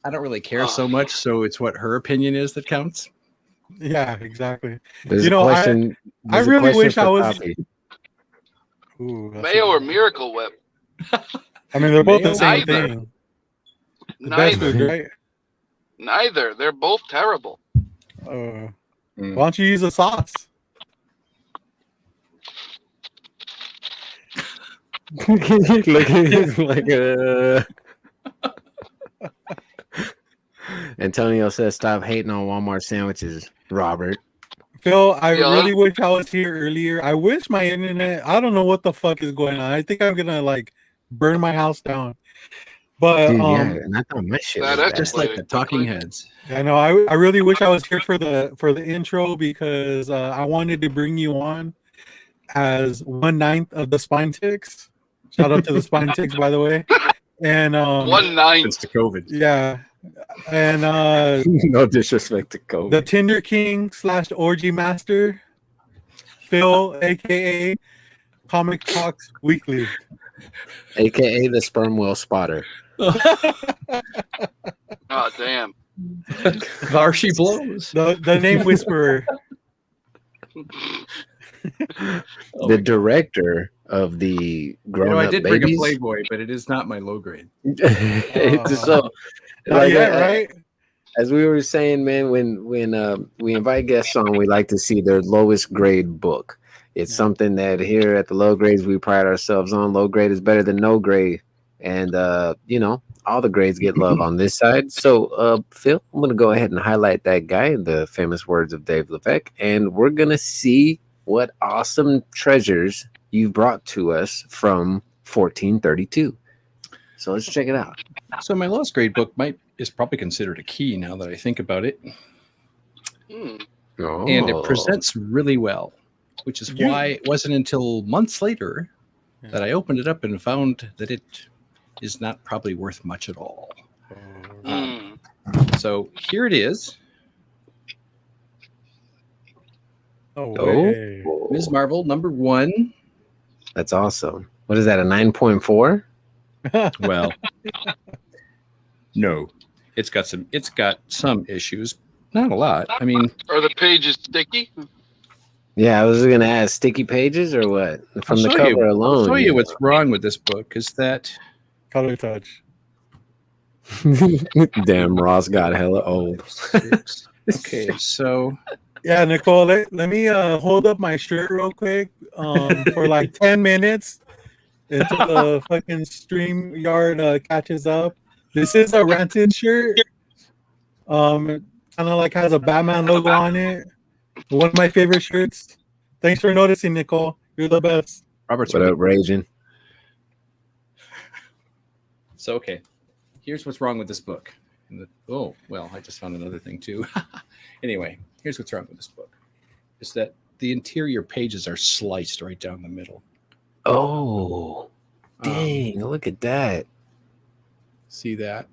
I don't really care so much, so it's what her opinion is that counts. Yeah, exactly. There's You know, a question. I there's a really question wish I for was- Poppy. Ooh, that's Mayo a- or Miracle Whip? I mean, they're both the Mayo? same Neither. thing. The best Neither. food, right? Neither. They're both terrible. Why don't you use a sauce? Look at like Antonio says, "Stop hating on Walmart sandwiches, Robert." Phil, I Yeah. really wish I was here earlier. I wish my internet. I don't know what the fuck is going on. I think I'm gonna like burn my house down. But Dude, yeah, and I thought my shit was That bad. Just like the talking heads. I know. I really wish I was here for the intro because I wanted to bring you on as 1/9 of the Spine Ticks. Shout out to the Spine Ticks, by the way. And 1/9. Since the COVID. yeah, and No disrespect to Kobe. the Tinder King / Orgy Master, Phil, aka Comic Talks Weekly. AKA the sperm whale spotter. Oh, damn. There she blows. The name whisperer. The director of the Grown I Up did bring a Babies. Playboy, but it is not my low grade. It's so Not like, yet, right? as we were saying, man, when we invite guests on, we like to see their lowest grade book. It's something that here at the Low Grades we pride ourselves on. Low grade is better than no grade, and you know, all the grades get love on this side. So, Phil, I'm gonna go ahead and highlight that guy in the famous words of Dave Levesque, and we're gonna see what awesome treasures you've brought to us from 1432. So let's check it out. So my lowest grade book is probably considered a key now that I think about it. Hmm. Oh. And it presents really well, which is why it wasn't until months later that I opened it up and found that it is not probably worth much at all. Hmm. So here it is. Oh, Oh, way. Ms. Marvel, #1. that's awesome. What is that? A 9.4? Well, no, it's got some issues, not a lot. I mean, Are the pages sticky? Yeah, I was gonna ask, sticky pages or what? From I'll the show cover you- alone. I'll show you what's wrong with this book is that Color touch. Damn, Ross got hella old. okay, so Yeah, Nicole, let me hold up my shirt real quick for like 10 minutes until the fucking stream yard catches up. This is a rented shirt. Kind of like has a Batman logo on it. One of my favorite shirts. Thanks for noticing, Nicole. You're the best. Robert's What up, Raging? So, okay, here's what's wrong with this book. Oh, well, I just found another thing too. Anyway, here's what's wrong with this book. Is that the interior pages are sliced right down the middle. Oh, dang, look at that. See that?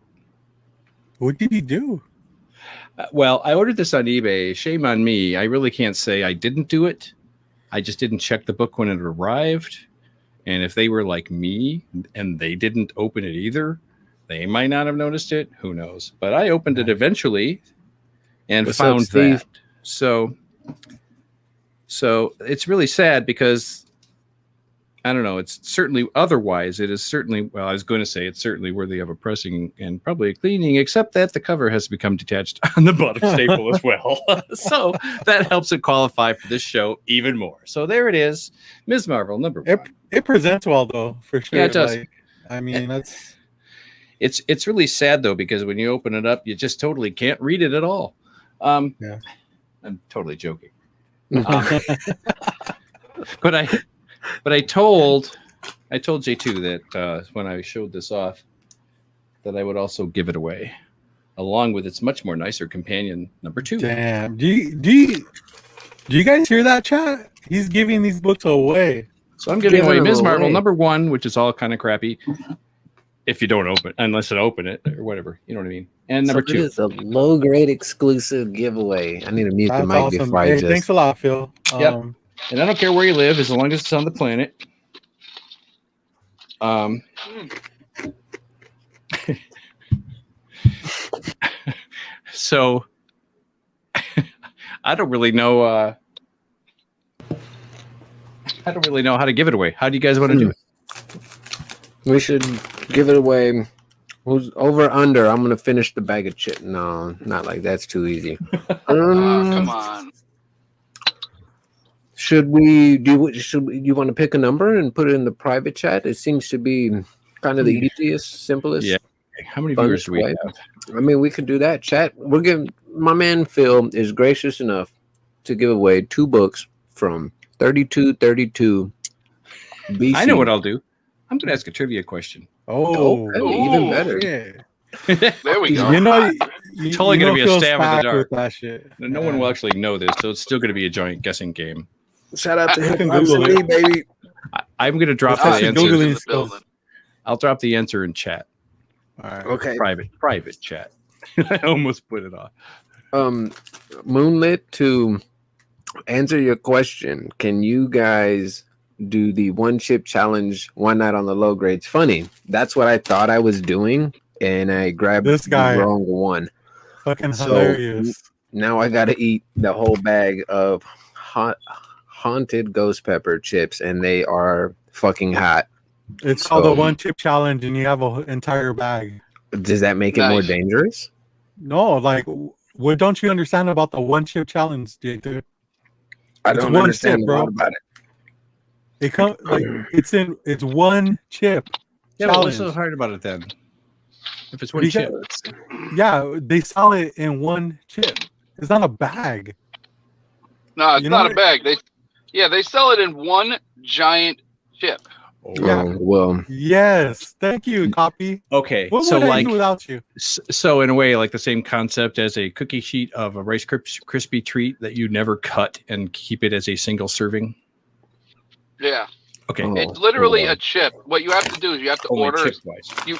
What did he do? Well, I ordered this on eBay. Shame on me. I really can't say I didn't do it. I just didn't check the book when it arrived. And if they were like me and they didn't open it either, they might not have noticed it. Who knows? But I opened it eventually and What's up, found Steve? that. So it's really sad because I don't know. It's certainly otherwise. It is certainly, well, I was going to say it's certainly worthy of a pressing and probably a cleaning, except that the cover has become detached on the bottom staple as well. So that helps it qualify for this show even more. So there it is. Ms. Marvel, #1. It presents well, though, for sure. Yeah, it does. Like, I mean, that's. It's really sad though, because when you open it up, you just totally can't read it at all. Yeah. I'm totally joking. But I told J2 that when I showed this off, that I would also give it away, along with its much more nicer companion number 2. Damn. Do you guys hear that, chat? He's giving these books away. So I'm giving away Giving Ms. them Marvel away. number 1, which is all kind of crappy. If you don't unless I open it or whatever, you know what I mean. And number So 2. it is a low grade exclusive giveaway. I need to mute the That's mic awesome. before I Hey, just. thanks a lot, Phil. Yep. And I don't care where you live, as long as it's on the planet. So I don't really know. I don't really know how to give it away. How do you guys want to do it? We should give it away. Who's over under? I'm gonna finish the bag of chips. No, not like that's too easy. Come on. Should we do? You want to pick a number and put it in the private chat? It seems to be kind of the easiest, simplest. Yeah. How many viewers do we way. have? I mean, we could do that. Chat. We're giving. My man Phil is gracious enough to give away 2 books from 3232 BC. I know what I'll do. I'm going to ask a trivia question. Oh, Okay, even better. yeah. There we go. You know, It's totally gonna be a Phil's stab in the back dark. with that shit. No one will actually know this, so it's still going to be a giant guessing game. Shout out to I can him, Google it. baby. I'm going to drop That's the the answer. Googling in the skills. building. I'll drop the answer in chat. All right. Okay. Private chat. I almost put it off. Moonlit, to answer your question, can you guys do the 1 chip challenge one night on the low grades? Funny, that's what I thought I was doing, and I grabbed This guy. the wrong one. Fucking So, hilarious. Now I gotta eat the whole bag of haunted ghost pepper chips, and they are fucking hot. It's called the so- 1 chip challenge, and you have an entire bag. Does that make it more Nice. dangerous? No, like, what don't you understand about the 1 chip challenge, dude? I It's don't one understand chip, a lot bro. about it. It comes like it's 1 chip Yeah, but what's challenge. so hard about it then? If it's one Because- chip. Yeah, they sell it in 1 chip. It's not a bag. No, it's You know not a what? bag. They sell it in 1 giant chip. Yeah. Oh, well, Yes, thank you, copy. Okay, What so would I like, do without you? so in a way, like the same concept as a cookie sheet of a Rice Krispie treat that you never cut and keep it as a single serving. Yeah, Okay, Oh, it's literally cool. a chip. What you have to do is you have to only order chip wise. you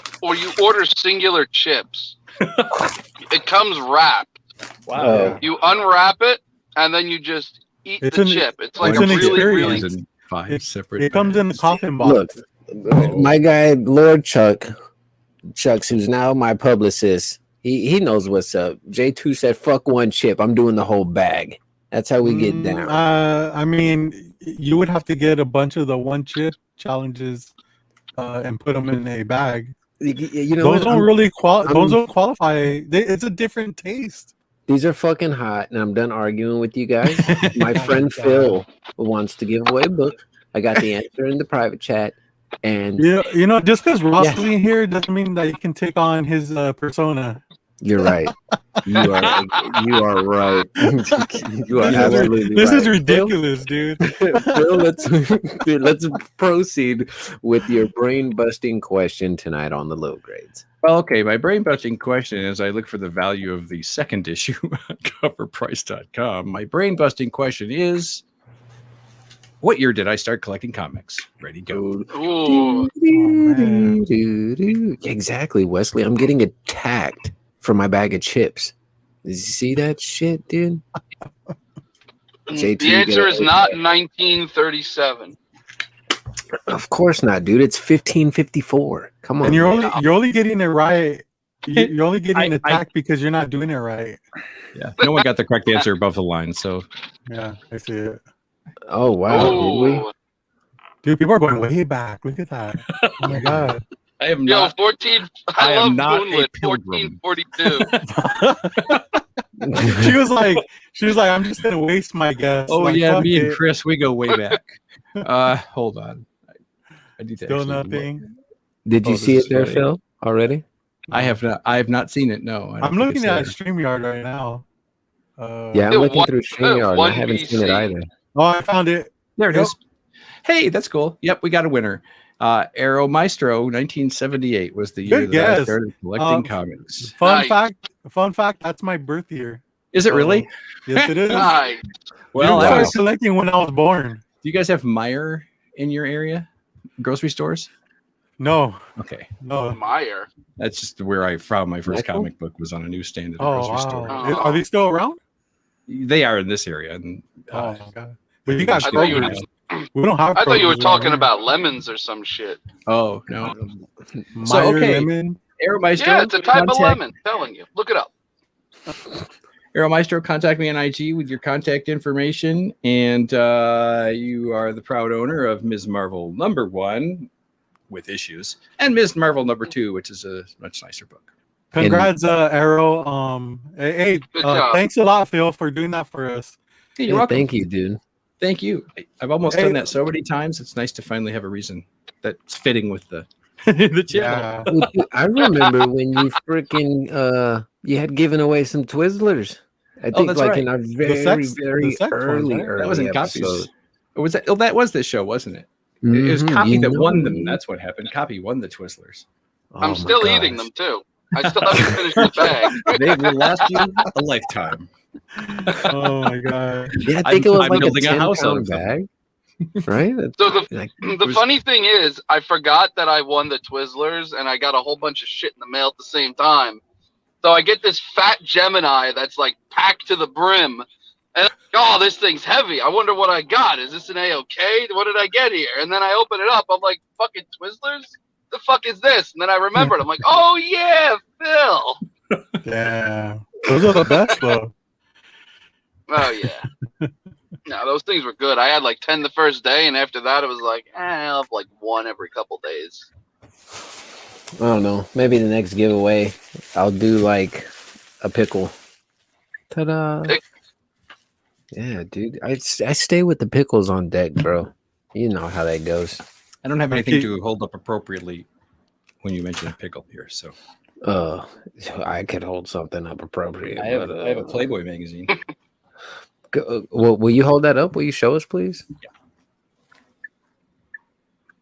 order singular chips. It comes wrapped. Wow. You unwrap it and then you just eat It's the an- chip. It's like it's a an really, experience. really. In 5 It- separate. It comes in the bags. coffin box. Look, my guy Lord Chucks, who's now my publicist, he knows what's up. J2 said, "Fuck 1 chip. I'm doing the whole bag." That's how we get down. I mean, you would have to get a bunch of the 1 chip challenges and put them in a bag. You know, Those what? don't I'm- really I'm- those don't qualify. It's a different taste. These are fucking hot, and I'm done arguing with you guys. My Oh friend God. Phil wants to give away a book. I got the answer in the private chat, and You know, just because Ross Yeah. isn't here doesn't mean that you can take on his persona. you're right. You are right. you are absolutely This right. is ridiculous, dude. Phil, let's proceed with your brain busting question tonight on the low grades. Well, okay. My brain busting question is I look for the value of the second issue on coverprice.com. My brain busting question is, what year did I start collecting comics? Ready, go. Ooh. man. Exactly, Wesley. I'm getting attacked for my bag of chips. Did you see that shit, dude? JT, The answer get is it. not 1937. Of course not, dude. It's 1554. Come on. And you're man. only getting it right. You're only getting I- attacked because you're not doing it right. Yeah. No one got the correct answer above the line. So Yeah, I see it. Oh wow, did we? Ooh. Dude, people are going way back. Look at that. Oh my god. I am Yo, not. 14. I I am love not a Moonlit. pilgrim. 1442. she was like, I'm just gonna waste my guess. Oh Like, yeah, fuck me and it. Chris, we go way back. Hold on. I need to Still actually look. nothing. Did you Oh, see this it there, is funny. Phil? Already? I have not seen it. No, I don't I'm think looking it's at there. StreamYard right now. Yeah, I'm Yeah, looking one- through StreamYard and I one haven't seen it VC. either. Oh, I found it. There it Yep. is. Hey, that's cool. Yep, we got a winner. Aero Maestro 1978 was the year Good that I guess. started collecting comics. Fun Nice. fact, that's my birth year. Is it really? Yes, it is. Nice. Well, I that started was, do collecting when I was born. you guys have Meyer in your area? Grocery stores? No, Okay. no. Meyer. That's just where I found my first Michael? comic book was on a newsstand at a Oh, grocery store. wow. Are they still around? They are in this area. And, Oh, my God. But you got I thought you were Kroger's. We don't have I thought you were Kroger's talking around about lemons or some shit. oh, no. here. So, Meyer okay. lemon. Aero Maestro. Yeah, it's a type of contact- lemon. Telling you. Look it up. Aero Maestro, contact me on IG with your contact information. And you are the proud owner of Ms. Marvel #1 with issues and Ms. Marvel #2, which is a much nicer book. Congrats, Arrow. Hey, Good job. thanks a lot, Phil, for doing that for us. Hey, Yeah, you're welcome. thank you, dude. Thank you. I've almost Hey. done that so many times. It's nice to finally have a reason that's fitting with the the channel. Yeah. Well, dude, I remember when you freaking you had given away some Twizzlers. I think that's like right. in our The very sex very ones, early right? That was in episode. copies. Or was that? Oh, that was this show, wasn't it? It was Mhm, Copy you that know won them. me. That's what happened. Copy won the Twizzlers. Oh I'm my still eating gosh. them too. I still haven't finished the bag. They will last you a lifetime. Oh my God. Yeah, I think it was I'm like a building a house out 10-pound of them. bag, right? So the Like, the funny thing is, I forgot that I won the Twizzlers, and I got a whole bunch of shit in the mail at the same time. So I get this fat Gemini that's like packed to the brim, and I'm like, oh, this thing's heavy. I wonder what I got. Is this an A-OK? What did I get here? And then I open it up. I'm like, fucking Twizzlers? The fuck is this? And then I remembered. I'm like, oh yeah, Phil. Yeah. Those are the best, though. Oh yeah. No, those things were good. I had like 10 the first day, and after that, it was like, I'll have like one every couple days. I don't know. Maybe the next giveaway, I'll do like a pickle. Ta-da! Yeah, dude. I stay with the pickles on deck, bro. You know how that goes. I don't have anything to hold up appropriately when you mention a pickle here. So I could hold something up appropriate. I have but, a Playboy magazine. Well, will you hold that up? Will you show us, please?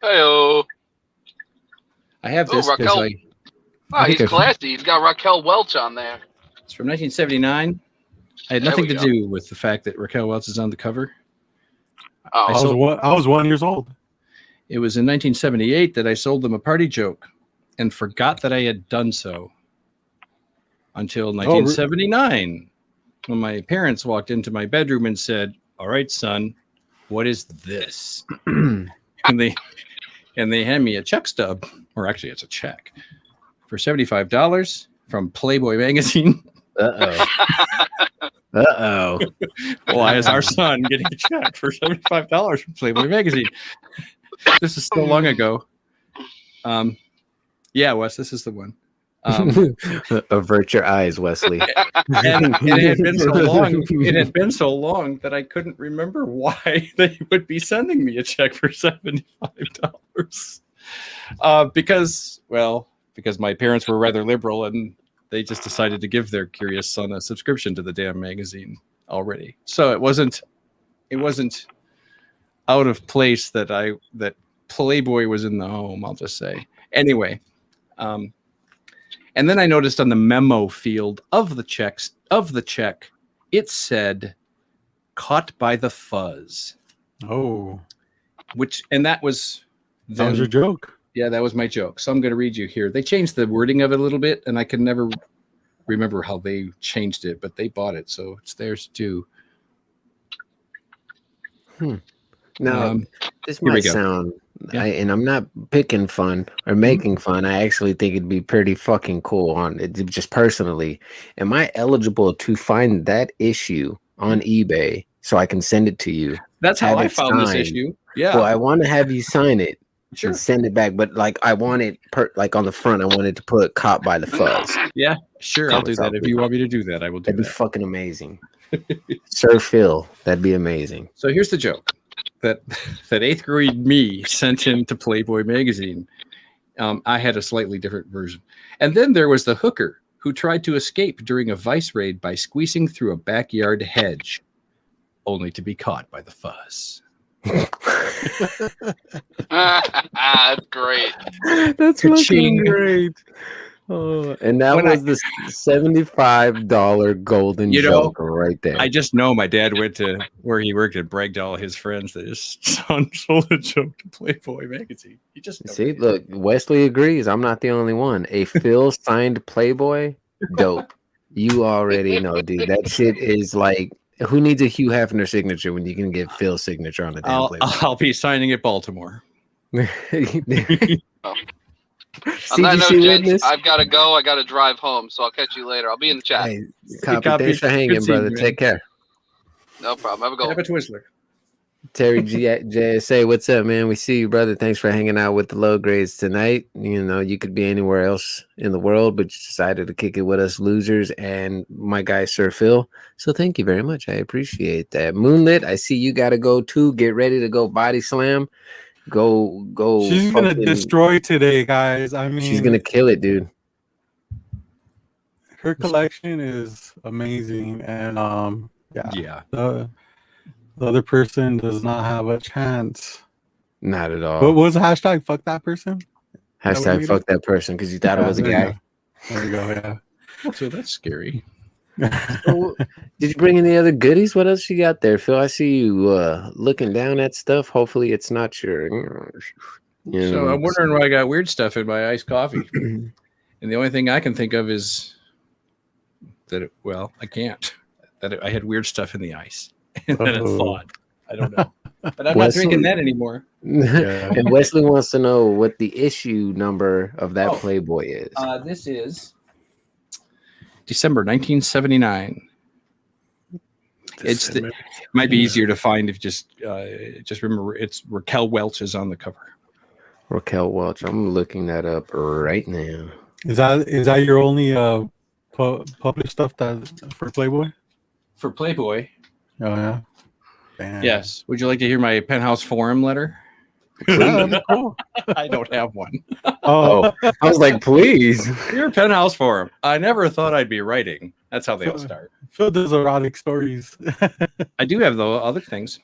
Hey-oh. I have Oh, this because Raquel. Oh, think he's I've- classy. He's got Raquel Welch on there. it's from 1979. I had There nothing we to go. do with the fact that Raquel Welch is on the cover. Oh, I was 1 year old. It was in 1978 that I sold them a party joke and forgot that I had done so until 1979 when my parents walked into my bedroom and said, "All right, son, what is this?" and they hand me a check stub, or actually it's a check, for $75 from Playboy Magazine. Uh-oh. Why is our son getting a check for $75 from Playboy Magazine? This is so long ago. Yeah, Wes, this is the one. Avert your eyes, Wesley. And it had been so long. It had been so long that I couldn't remember why they would be sending me a check for $75. Because my parents were rather liberal and they just decided to give their curious son a subscription to the damn magazine already. So it wasn't out of place that Playboy was in the home, I'll just say. Anyway, and then I noticed on the memo field of the check, it said "caught by the fuzz," Oh, and that was that was your joke. Yeah, that was my joke. So I'm going to read you here. They changed the wording of it a little bit, and I can never remember how they changed it, but they bought it, so it's theirs too. Now, this here we might go. sound, Yeah. and I'm not picking fun or making fun. I actually think it'd be pretty fucking cool on it, just personally. Am I eligible to find that issue on eBay so I can send it to you? That's how Have I it found this signed. issue. Yeah, Well, I want to have you sign it sure. and send it back, but like I want it like on the front. I wanted to put "caught by the fuzz." Yeah, sure. I'll do that. If you want me to do that, I will do That'd be that. fucking amazing, Sir Phil. That'd be amazing. So here's the joke that 8th grade me sent into Playboy Magazine. I had a slightly different version. And then there was the hooker who tried to escape during a vice raid by squeezing through a backyard hedge, only to be caught by the fuzz. That's great. That's Ka-ching. fucking great. Oh, and that When was the $75 golden joke right there. I just know my dad went to where he worked and bragged to all his friends that his son sold a joke to Playboy Magazine. He just See, look, Wesley agrees. I'm not the only one. A Phil signed Playboy, dope. You already know, dude. That shit is like, who needs a Hugh Hefner signature when you can get Phil's signature on a damn Playboy? I'll be signing at Baltimore. On that note, CGC gents, witness. I've got to go. I got to drive home, so I'll catch you later. I'll be in the chat. Hey, copy. Copy. Thanks for hanging, Good seeing brother. you, man. Take care. No problem. Have a good Have one. a Twizzler. Terry JSA, what's up, man? We see you, brother. Thanks for hanging out with the low grades tonight. You know, you could be anywhere else in the world, but you decided to kick it with us losers and my guy, Sir Phil. So thank you very much. I appreciate that. Moonlit, I see you got to go too. Get ready to go body slam. Go. She's gonna destroy today, guys. I mean, She's gonna kill it, dude. her collection is amazing, and Yeah. the other person does not have a chance. Not at all. What was the hashtag? Fuck that person. Hashtag fuck that person because you thought it was a guy. There you go. Yeah. So that's scary. So, did you bring any other goodies? What else you got there, Phil? I see you looking down at stuff. Hopefully, it's not your. So I'm wondering why I got weird stuff in my iced coffee, and the only thing I can think of is that I can't. That I had weird stuff in the ice, and then it thawed. I don't know, but I'm not drinking that anymore. And Wesley wants to know what the issue number of that Playboy is. This is December 1979. It might be easier to find if just remember it's Raquel Welch is on the cover. Raquel Welch. I'm looking that up right now. Is that your only published stuff that for Playboy? For Playboy. Oh yeah. Damn. Yes. Would you like to hear my Penthouse Forum letter? Cool. I don't have one. Oh, I was like, please. Dear Penthouse Forum, I never thought I'd be writing. That's how they all start. Phil does erotic stories. I do have the other things.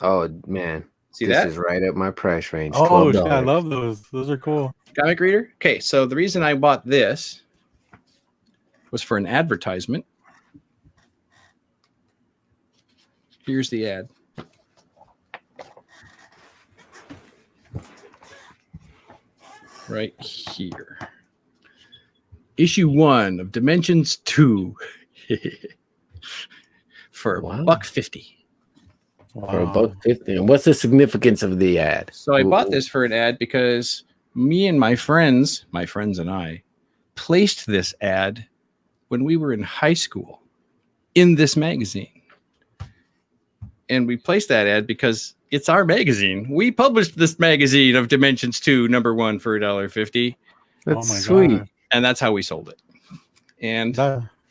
Oh man, See this that? is right up my price range. Oh, $12. I love those. Those are cool. Comic reader? Okay, so the reason I bought this was for an advertisement. Here's the ad. Right here. Issue 1 of Dimensions 2 for $1.50. Wow. For $1.50. And what's the significance of the ad? So I bought this for an ad because me and my friends and I, placed this ad when we were in high school in this magazine. And we placed that ad because it's our magazine. We published this magazine of Dimensions 2, number 1 for $1.50. That's sweet. God. And that's how we sold it. And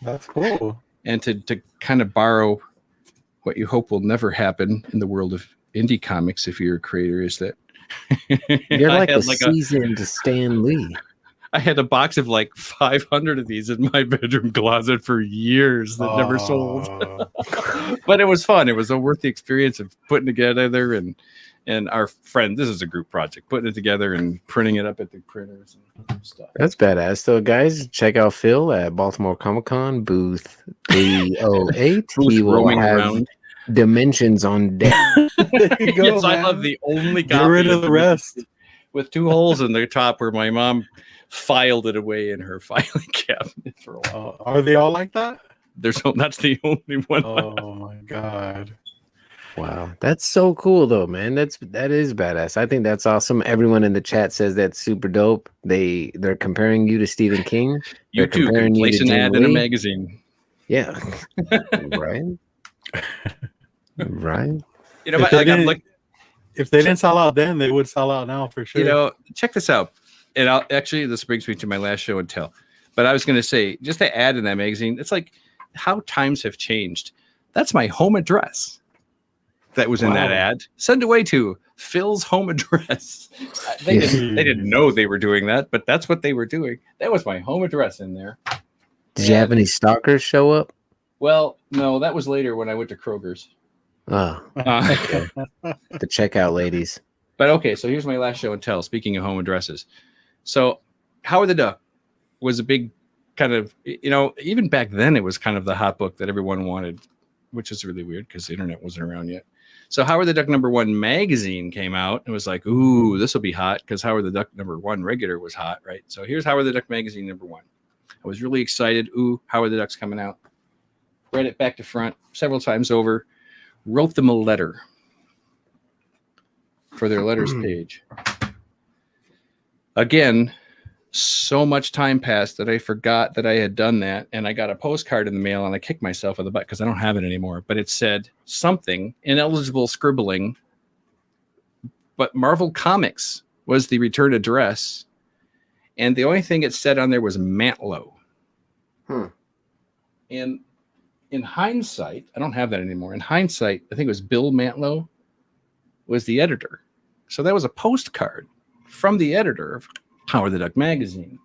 that's cool. And to kind of borrow what you hope will never happen in the world of indie comics if you're a creator is that you're like a seasoned Stan Lee. I had a box of like 500 of these in my bedroom closet for years that never sold. But it was fun. It was a worth the experience of putting together and our friend, this is a group project, putting it together and printing it up at the printers and stuff. That's badass. So guys, check out Phil at Baltimore Comic Con booth 308. He will have around. Dimensions on deck. There you go, yes, man. I love the only copy. Get rid of the rest. With 2 holes in the top where my mom filed it away in her filing cabinet for a while. Are they all like that? That's the only one. Oh my god. Wow. That's so cool though, man. That is badass. I think that's awesome. Everyone in the chat says that's super dope. They're comparing you to Stephen King. You too can place an ad in a magazine. Yeah. Right. Right. You know, if they didn't sell out then, they would sell out now for sure. You know, check this out. And this brings me to my last show and tell. But I was going to say, just the ad in that magazine, it's like how times have changed. That's my home address that was in that ad. Send away to Phil's home address. They didn't know they were doing that, but that's what they were doing. That was my home address in there. Did you have any stalkers show up? Well, no, that was later when I went to Kroger's. Oh, okay. The checkout ladies. But okay, so here's my last show and tell. Speaking of home addresses, so Howard the Duck was a big kind of, even back then it was kind of the hot book that everyone wanted, which is really weird because the internet wasn't around yet. So Howard the Duck #1 magazine came out and was like, ooh, this will be hot because Howard the Duck #1 regular was hot, right? So here's Howard the Duck magazine #1. I was really excited. Ooh, Howard the Duck's coming out. Read it back to front several times over. Wrote them a letter for their letters page. Again, so much time passed that I forgot that I had done that, and I got a postcard in the mail, and I kicked myself in the butt because I don't have it anymore. But it said something, ineligible scribbling, but Marvel Comics was the return address, and the only thing it said on there was Mantlo. And in hindsight, I don't have that anymore. In hindsight, I think it was Bill Mantlo was the editor. So that was a postcard from the editor of Howard the Duck magazine.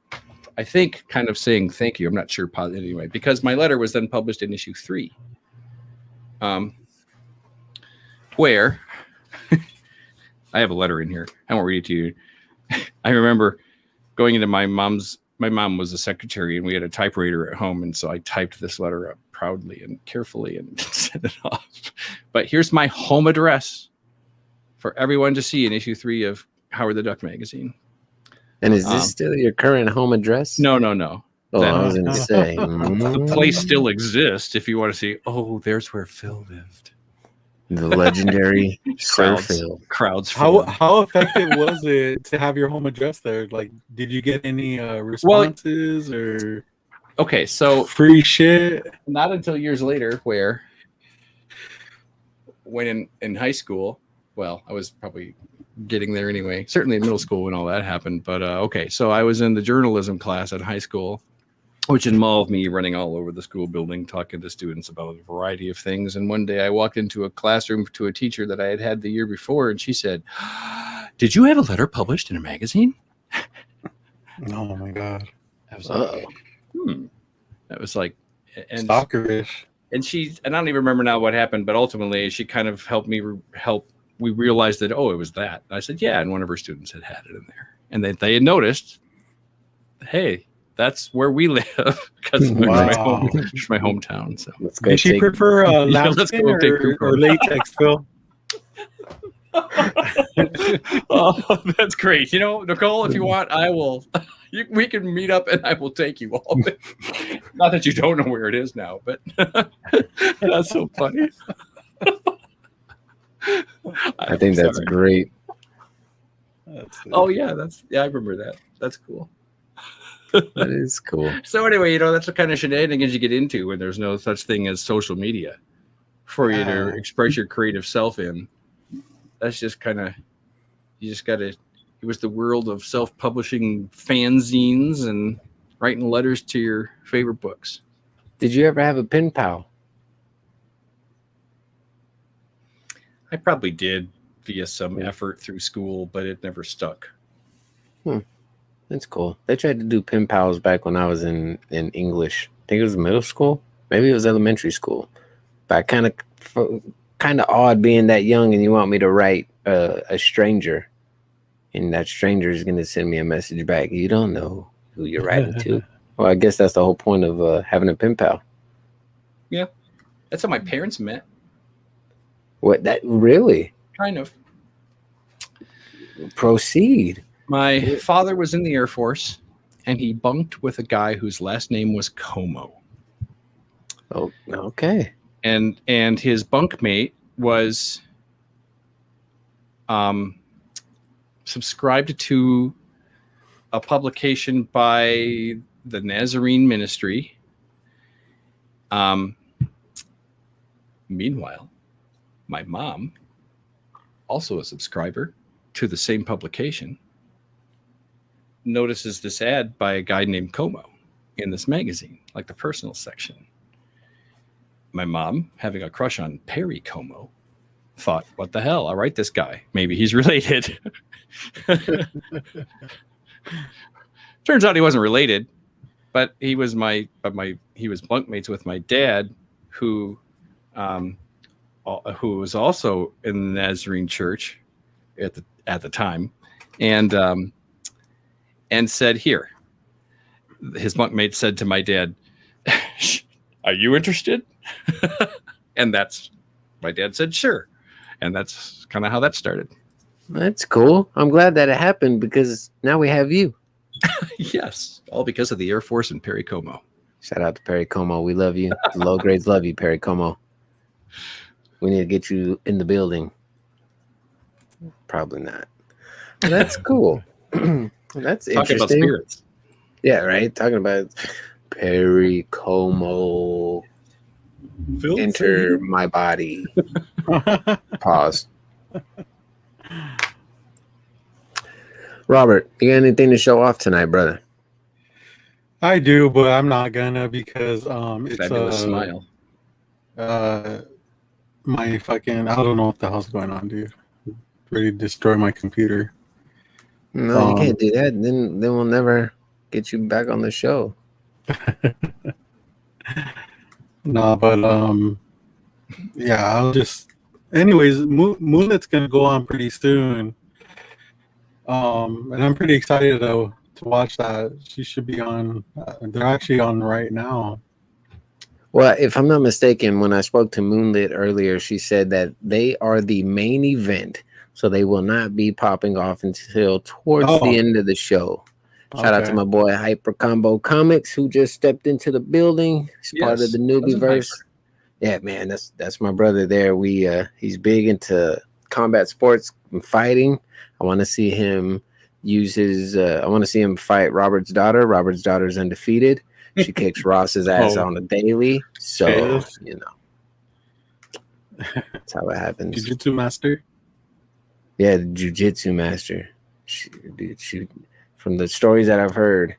I think kind of saying thank you. I'm not sure anyway, because my letter was then published in issue 3. Where I have a letter in here. I won't read it to you. I remember going into my mom was a secretary and we had a typewriter at home. And so I typed this letter up proudly and carefully and sent it off. But here's my home address for everyone to see in issue 3 of Howard the Duck magazine. And is this still your current home address? No. Oh, I was going to say. The place still exists if you want to see. Oh, there's where Phil lived. The legendary Sir Phil. Crowds. How effective was it to have your home address there? Like, did you get any responses or? Okay, so free shit. Not until years later, when in high school. Well, I was probably getting there anyway. Certainly in middle school when all that happened. But okay, so I was in the journalism class at high school, which involved me running all over the school building, talking to students about a variety of things. And one day I walked into a classroom to a teacher that I had had the year before, and she said, "Did you have a letter published in a magazine?" Oh my God. I was like, That was like, and stalkerish. And I don't even remember now what happened, but ultimately she kind of helped me we realized that, it was that. And I said, yeah. And one of her students had it in there. And they had noticed, hey, that's where we live because it's my hometown. So did she prefer lambskin or latex, Phil? Oh, that's great. Nicole, if you want, I will. We can meet up and I will take you all. Not that you don't know where it is now, but that's so funny. I think that's great. Oh yeah, I remember that. That's cool. That is cool. So anyway, that's the kind of shenanigans you get into when there's no such thing as social media for you to express your creative self in. That's just kind of, you just got to, it was the world of self-publishing fanzines and writing letters to your favorite books. Did you ever have a pen pal? I probably did via some effort through school, but it never stuck. That's cool. They tried to do pen pals back when I was in English. I think it was middle school. Maybe it was elementary school. But kind of odd being that young and you want me to write a stranger. And that stranger is going to send me a message back. You don't know who you're writing to. Well, I guess that's the whole point of having a pen pal. Yeah. That's how my parents met. What? That really? Kind of. Proceed. My father was in the Air Force, and he bunked with a guy whose last name was Como. Oh, okay. And his bunkmate was subscribed to a publication by the Nazarene Ministry. Meanwhile, my mom, also a subscriber to the same publication, notices this ad by a guy named Como in this magazine, like the personal section. My mom, having a crush on Perry Como, thought, what the hell? I'll write this guy. Maybe he's related. Turns out he wasn't related, but he was he was bunkmates with my dad, who was also in the Nazarene church at the time, and said, here, his bunkmate said to my dad, are you interested? And my dad said, sure. And that's kind of how that started. That's cool. I'm glad that it happened because now we have you. Yes. All because of the Air Force and Perry Como. Shout out to Perry Como. We love you. The low grades love you, Perry Como. We need to get you in the building. Probably not. But that's cool. That's Talking interesting. about spirits. Yeah, right. Talking about Perry Como. Enter my body. Pause. Robert, you got anything to show off tonight, brother? I do, but I'm not gonna because it's Fabulous smile. My fucking I don't know what the hell's going on, dude. Ready to destroy my computer. No, you can't do that. Then we'll never get you back on the show. No, but yeah, I'll just. Anyways, Moonlight's gonna go on pretty soon. And I'm pretty excited to watch that. She should be on. They're actually on right now. Well, if I'm not mistaken, when I spoke to Moonlit earlier, she said that they are the main event, so they will not be popping off until towards the end of the show. Shout out to my boy Hyper Combo Comics, who just stepped into the building. He's part of the newbieverse. Yeah, man, that's my brother there. He's big into combat sports and fighting. I want to see him use his. I want to see him fight Robert's daughter. Robert's daughter's undefeated. She kicks Ross's ass on a daily. So you know, that's how it happens. Jiu-Jitsu master. Yeah, the jiu-jitsu master. She from the stories that I've heard,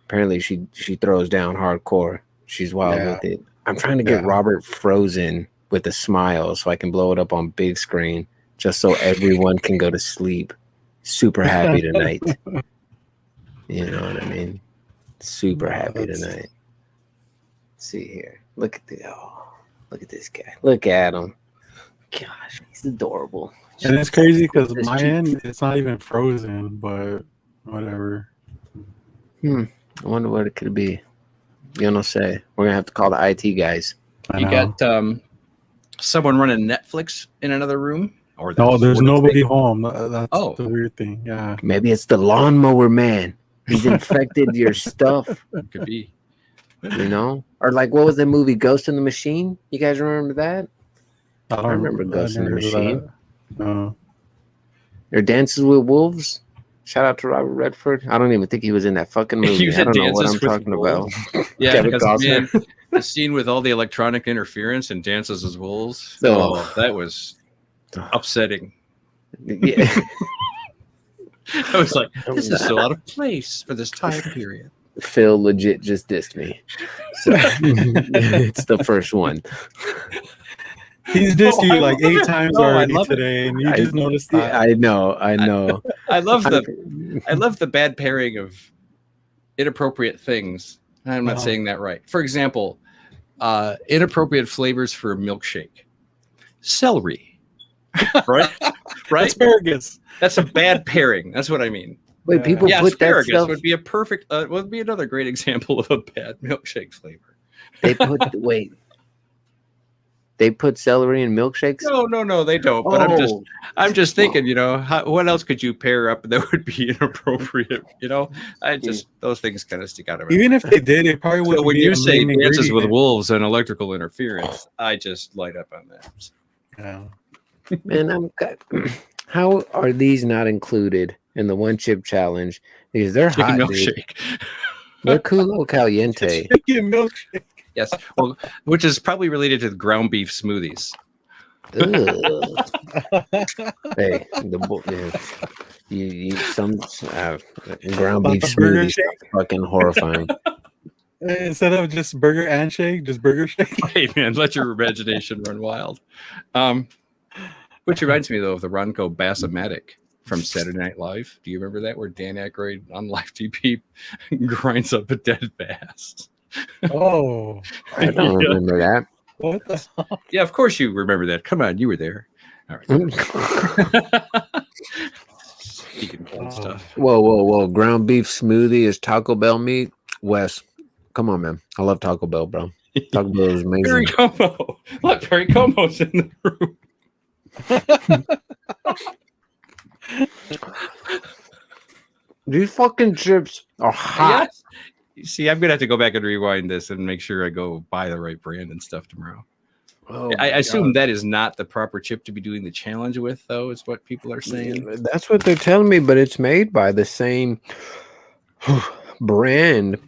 apparently she throws down hardcore. She's wild with it. I'm trying to get Robert frozen with a smile so I can blow it up on big screen just so everyone can go to sleep super happy tonight. You know what I mean? Super happy tonight. Let's see here. Look at this guy. Look at him. Gosh, he's adorable. And it's crazy because my end, it's not even frozen, but whatever. I wonder what it could be. You don't say. We're gonna have to call the IT guys. You got someone running Netflix in another room, or no? There's nobody home. That's the weird thing. Yeah, maybe it's the lawnmower man. He's infected your stuff. It could be. You know, or like what was the movie Ghost in the Machine? You guys remember that? I remember Ghost in the Machine. No. Or Dances with Wolves. Shout out to Robert Redford. I don't even think he was in that fucking movie. I don't know what I'm talking about. Yeah, because man, the scene with all the electronic interference and Dances with Wolves. Oh, that was upsetting. Yeah. I was like, this is so out of place for this time period. Phil legit just dissed me. So it's the first one. He's dissed you like 8 times already today, and you just noticed that. I know. I love the bad pairing of inappropriate things. I'm not saying that right. For example, inappropriate flavors for a milkshake. Celery. Right? Right? Asparagus. That's a bad pairing. That's what I mean. Wait, people put asparagus that stuff... would be a perfect would be another great example of a bad milkshake flavor. They put celery in milkshakes? No, they don't. But I'm just thinking, you know, what else could you pair up that would be inappropriate? You know, those things kind of stick out of me. Even if they did, it probably would. So when you say Dances with Wolves and electrical interference, I just light up on that. Yeah. Man, how are these not included in the one chip challenge? Because they're hot, milkshake. They're culo caliente. Chicken milkshake. Yes, well, which is probably related to the ground beef smoothies. Hey, you eat some ground beef smoothies. Fucking horrifying. Instead of just burger and shake, just burger shake. Hey man, let your imagination run wild. Which reminds me, though, of the Ronco Bassomatic from Saturday Night Live. Do you remember that, where Dan Aykroyd on live TV grinds up a dead bass? Oh, I don't Yeah. remember that. what the hell? Yeah, of course you remember that. Come on, you were there. All right. Speaking cold stuff. Whoa. Ground beef smoothie is Taco Bell meat? Wes, come on, man. I love Taco Bell, bro. Taco Bell is Perry amazing. Como. Look, Perry Como's in the room. These fucking chips are hot. Yes. You see, I'm gonna have to go back and rewind this and make sure I go buy the right brand and stuff tomorrow. Oh I my assume God. that is not the proper chip to be doing the challenge with, though, is what people are saying. That's what they're telling me, but it's made by the same brand.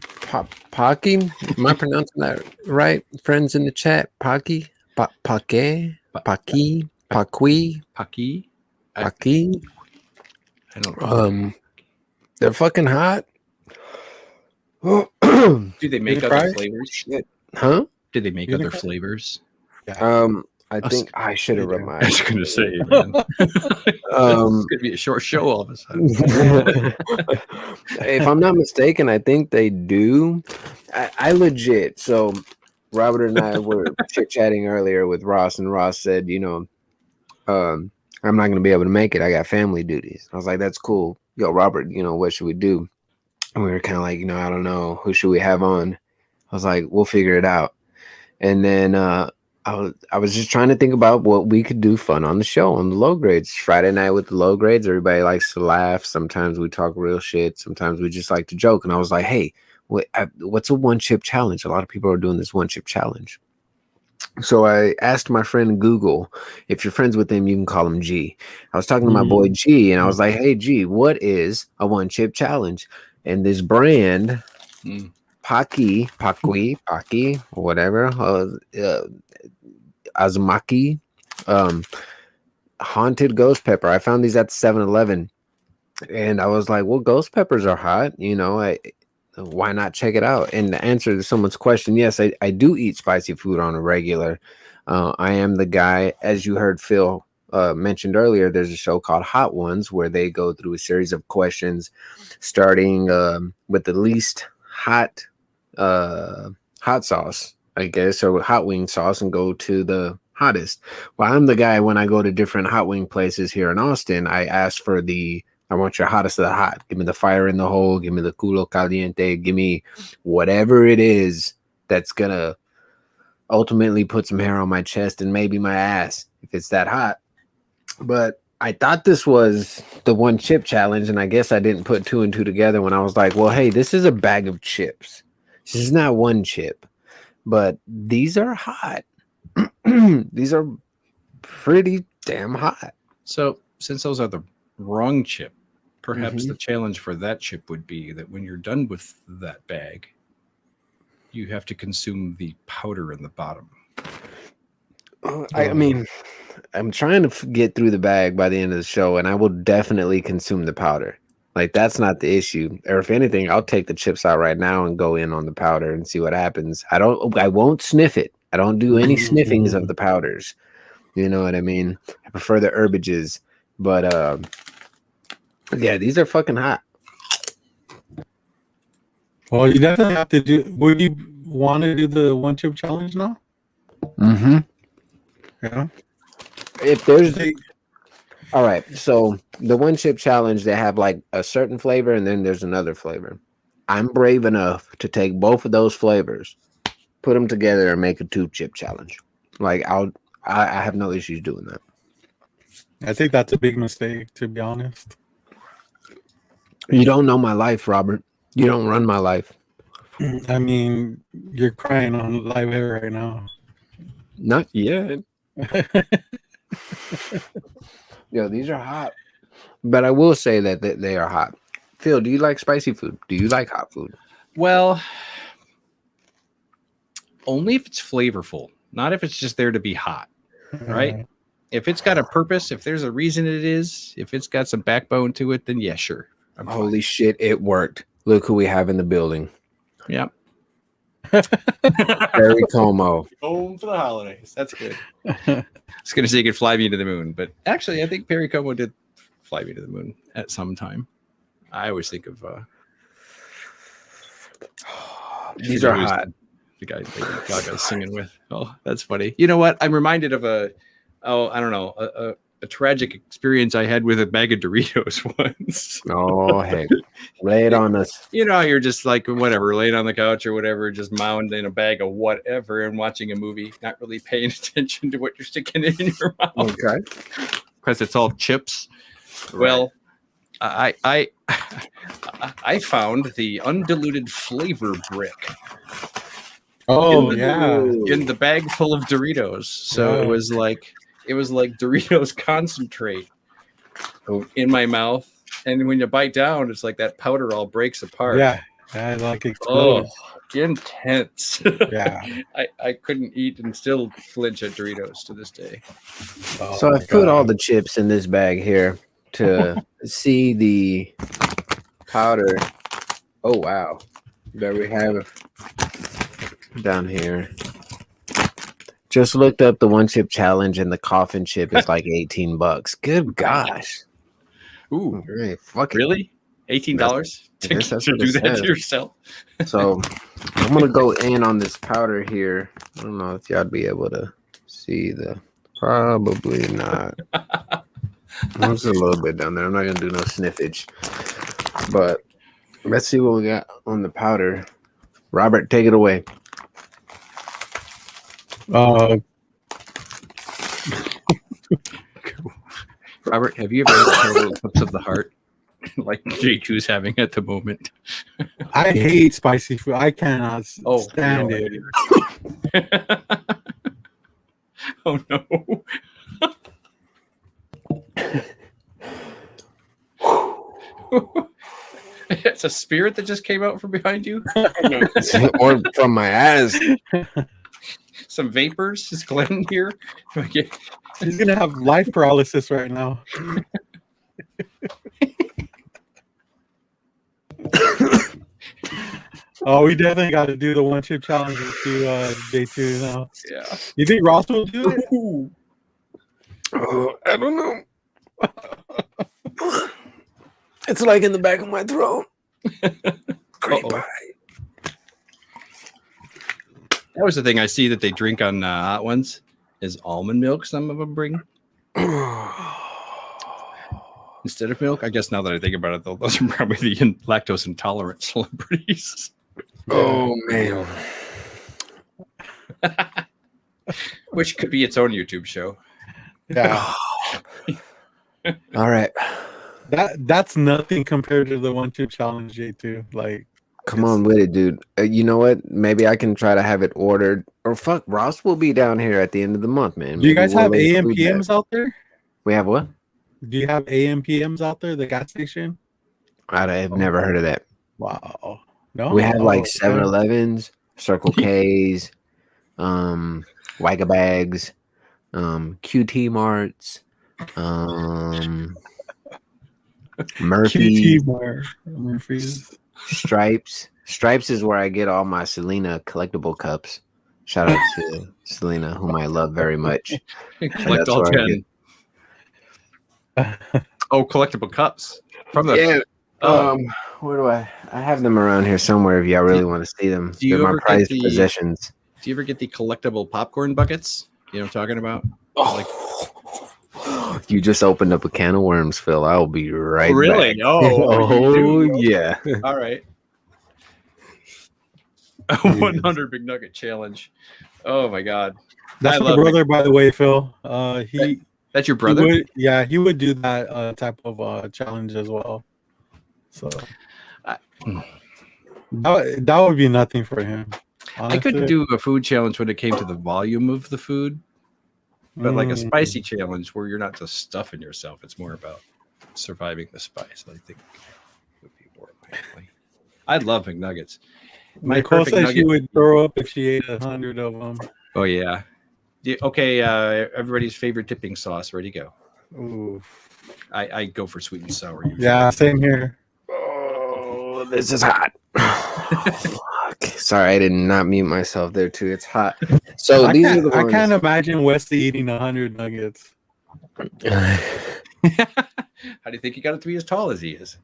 Pocky? Am I pronouncing that right? Friends in the chat. Pocky? Pocky? Pocky? Paqui? Paki? Pocky? I don't know. They're fucking hot. Do they make you other try? flavors? Huh? Did they make You other try? flavors? I think I should have read my. I was going to say, man. It's going to be a short show all of a sudden. If I'm not mistaken, I think they do. I legit. So Robert and I were chit-chatting earlier with Ross, and Ross said, I'm not going to be able to make it. I got family duties. I was like, that's cool. Yo, Robert, what should we do? And we were kind of like, I don't know. Who should we have on? I was like, we'll figure it out. And then I was just trying to think about what we could do fun on the show, on the low grades. Friday night with the low grades, everybody likes to laugh. Sometimes we talk real shit. Sometimes we just like to joke. And I was like, hey, what's a one chip challenge? A lot of people are doing this one chip challenge. So I asked my friend Google. If you're friends with him, you can call him G. I was talking to my boy G, and I was like, hey, G, what is a one chip challenge? And this brand, Paki, whatever, Azumaki, haunted ghost pepper. I found these at the 7-Eleven, and I was like, well, ghost peppers are hot. Why not check it out? And to answer someone's question, yes, I do eat spicy food on a regular. I am the guy, as you heard Phil mentioned earlier, there's a show called Hot Ones where they go through a series of questions starting with the least hot sauce, I guess, or hot wing sauce, and go to the hottest. Well, I'm the guy, when I go to different hot wing places here in Austin, I ask for I want your hottest of the hot. Give me the fire in the hole. Give me the culo caliente. Give me whatever it is that's gonna ultimately put some hair on my chest and maybe my ass if it's that hot. But I thought this was the one chip challenge, and I guess I didn't put two and two together when I was like, well, hey, this is a bag of chips. This is not one chip, but these are hot. These are pretty damn hot. So, since those are the wrong chip, perhaps the challenge for that chip would be that when you're done with that bag, you have to consume the powder in the bottom. I mean, I'm trying to get through the bag by the end of the show, and I will definitely consume the powder. Like, that's not the issue. Or if anything, I'll take the chips out right now and go in on the powder and see what happens. I won't sniff it. I don't do any sniffings of the powders. You know what I mean? I prefer the herbages. But yeah, these are fucking hot. Well, you definitely have to do. Would you want to do the one chip challenge now? Mm-hmm. Yeah. If there's all right, so the one chip challenge, they have like a certain flavor, and then there's another flavor. I'm brave enough to take both of those flavors, put them together, and make a 2-chip challenge. Like I have no issues doing that. I think that's a big mistake, to be honest. You don't know my life, Robert. You don't run my life. I mean, you're crying on live air right now. Not yet. Yo, these are hot. But I will say that they are hot. Phil, do you like spicy food? Do you like hot food? Well, only if it's flavorful, not if it's just there to be hot, right? If it's got a purpose, if there's a reason it is, if it's got some backbone to it, then yeah, sure. Holy shit, it worked. Look who we have in the building. Yeah. Barry Como. Home for the holidays. That's good. I was going to say you could fly me to the moon, but actually, I think Perry Como did fly me to the moon at some time. I always think of These are hot. The guy Lady Gaga's singing with. Oh, that's funny. You know what? I'm reminded of a tragic experience I had with a bag of Doritos once. Oh, heck. Lay it on us. You know, you're just like, whatever, laying on the couch or whatever, just mounding a bag of whatever and watching a movie, not really paying attention to what you're sticking in your mouth. Okay. Because it's all chips. Right. Well, I found the undiluted flavor brick. Oh, in the bag full of Doritos. So it was like Doritos concentrate in my mouth, and when you bite down, it's like that powder all breaks apart. Yeah, like explodes. Oh, intense. Yeah, I couldn't eat and still flinch at Doritos to this day. Oh, So I put all the chips in this bag here to see the powder. Oh wow, there we have down here. Just looked up the one chip challenge, and the coffin chip is like $18. Good gosh. Ooh, right, fuck it. Really? $18 to do that to yourself? So I'm gonna go in on this powder here. I don't know if y'all be able to see the. Probably not. There's a little bit down there. I'm not gonna do no sniffage, but let's see what we got on the powder. Robert, take it away. Robert, have you ever had terrible eclipse of the heart like J2's having at the moment? I hate spicy food. I cannot stand it. Oh no. It's a spirit that just came out from behind you? Or from my ass. Some vapors? Is Glenn here? He's gonna have life paralysis right now. Oh, we definitely got to do the one chip challenge to J2 now. Yeah. You think Ross will do it? I don't know. It's like in the back of my throat. Great pie. That was the thing I see that they drink on hot ones is almond milk. Some of them bring instead of milk. I guess now that I think about it, though, those are probably the lactose intolerant celebrities. Oh man, which could be its own YouTube show. Yeah. All right. That's nothing compared to the one chip challenge J2. Like, come on with it, dude. You know what? Maybe I can try to have it ordered. Or fuck, Ross will be down here at the end of the month, man. Do you guys have AM PMs out there? We have what? Do you have AM PMs out there? The gas station? I've never heard of that. Wow. No. We have like 7-Elevens, Circle K's, Wagga Bags, QT Marts, Murphy's. Stripes is where I get all my Selena collectible cups. Shout out to Selena, whom I love very much. Collect all 10. Collectible cups from the where do I have them around here somewhere if y'all really want to see them. They're my prized possessions. Do you ever get the collectible popcorn buckets? You know what I'm talking about? You just opened up a can of worms, Phil. I'll be right back. Really? Oh yeah. All right. 100 Big Nugget Challenge. Oh my God. That's my brother, by the way, Phil. That's your brother? He would do that type of challenge as well. So that would be nothing for him. Honestly. I couldn't do a food challenge when it came to the volume of the food, but like a spicy challenge where you're not just stuffing yourself, it's more about surviving the spice. I think would be more likely. I love McNuggets. Nicole said she would throw up if she ate 100 of them. Oh yeah. Okay. Everybody's favorite dipping sauce. Ready to go? Ooh. I go for sweet and sour. Yeah, same here. Oh, this is hot. Sorry, I did not mute myself there too. It's hot. So these are the I ones. can't imagine Wesley eating 100 nuggets. How do you think he got it to be as tall as he is?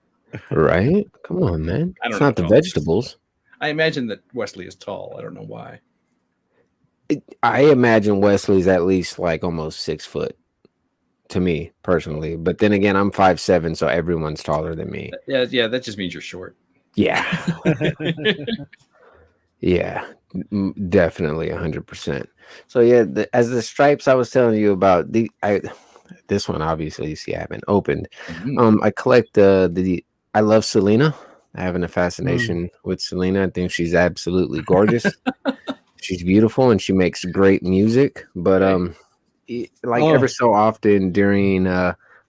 Right? Come on, man. I don't It's know not the how tall he is. vegetables. I imagine that Wesley is tall. I don't know why. I imagine Wesley's at least like almost 6 foot to me personally. But then again, I'm 5'7", so everyone's taller than me. Yeah, that just means you're short. Yeah. Yeah, definitely 100%. So yeah, as the stripes I was telling you about, this one obviously you see I haven't opened. I collect I love Selena. I have a fascination with Selena. I think she's absolutely gorgeous. She's beautiful and she makes great music. But ever so often during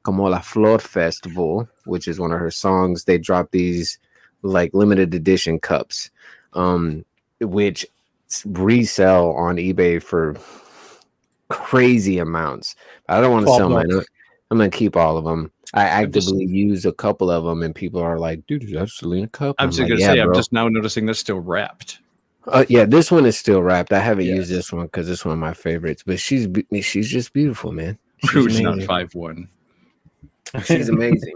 Como la Flor Festival, which is one of her songs, they drop these like limited edition cups, which resell on eBay for crazy amounts. I don't want to sell mine. I'm gonna keep all of them. I actively use a couple of them, and people are like, "Dude, is that a Selena cup?" I'm just gonna say, I'm just now noticing they're still wrapped. Yeah, this one is still wrapped. I haven't used this one because it's one of my favorites. But she's just beautiful, man. She's not 5'1". She's amazing.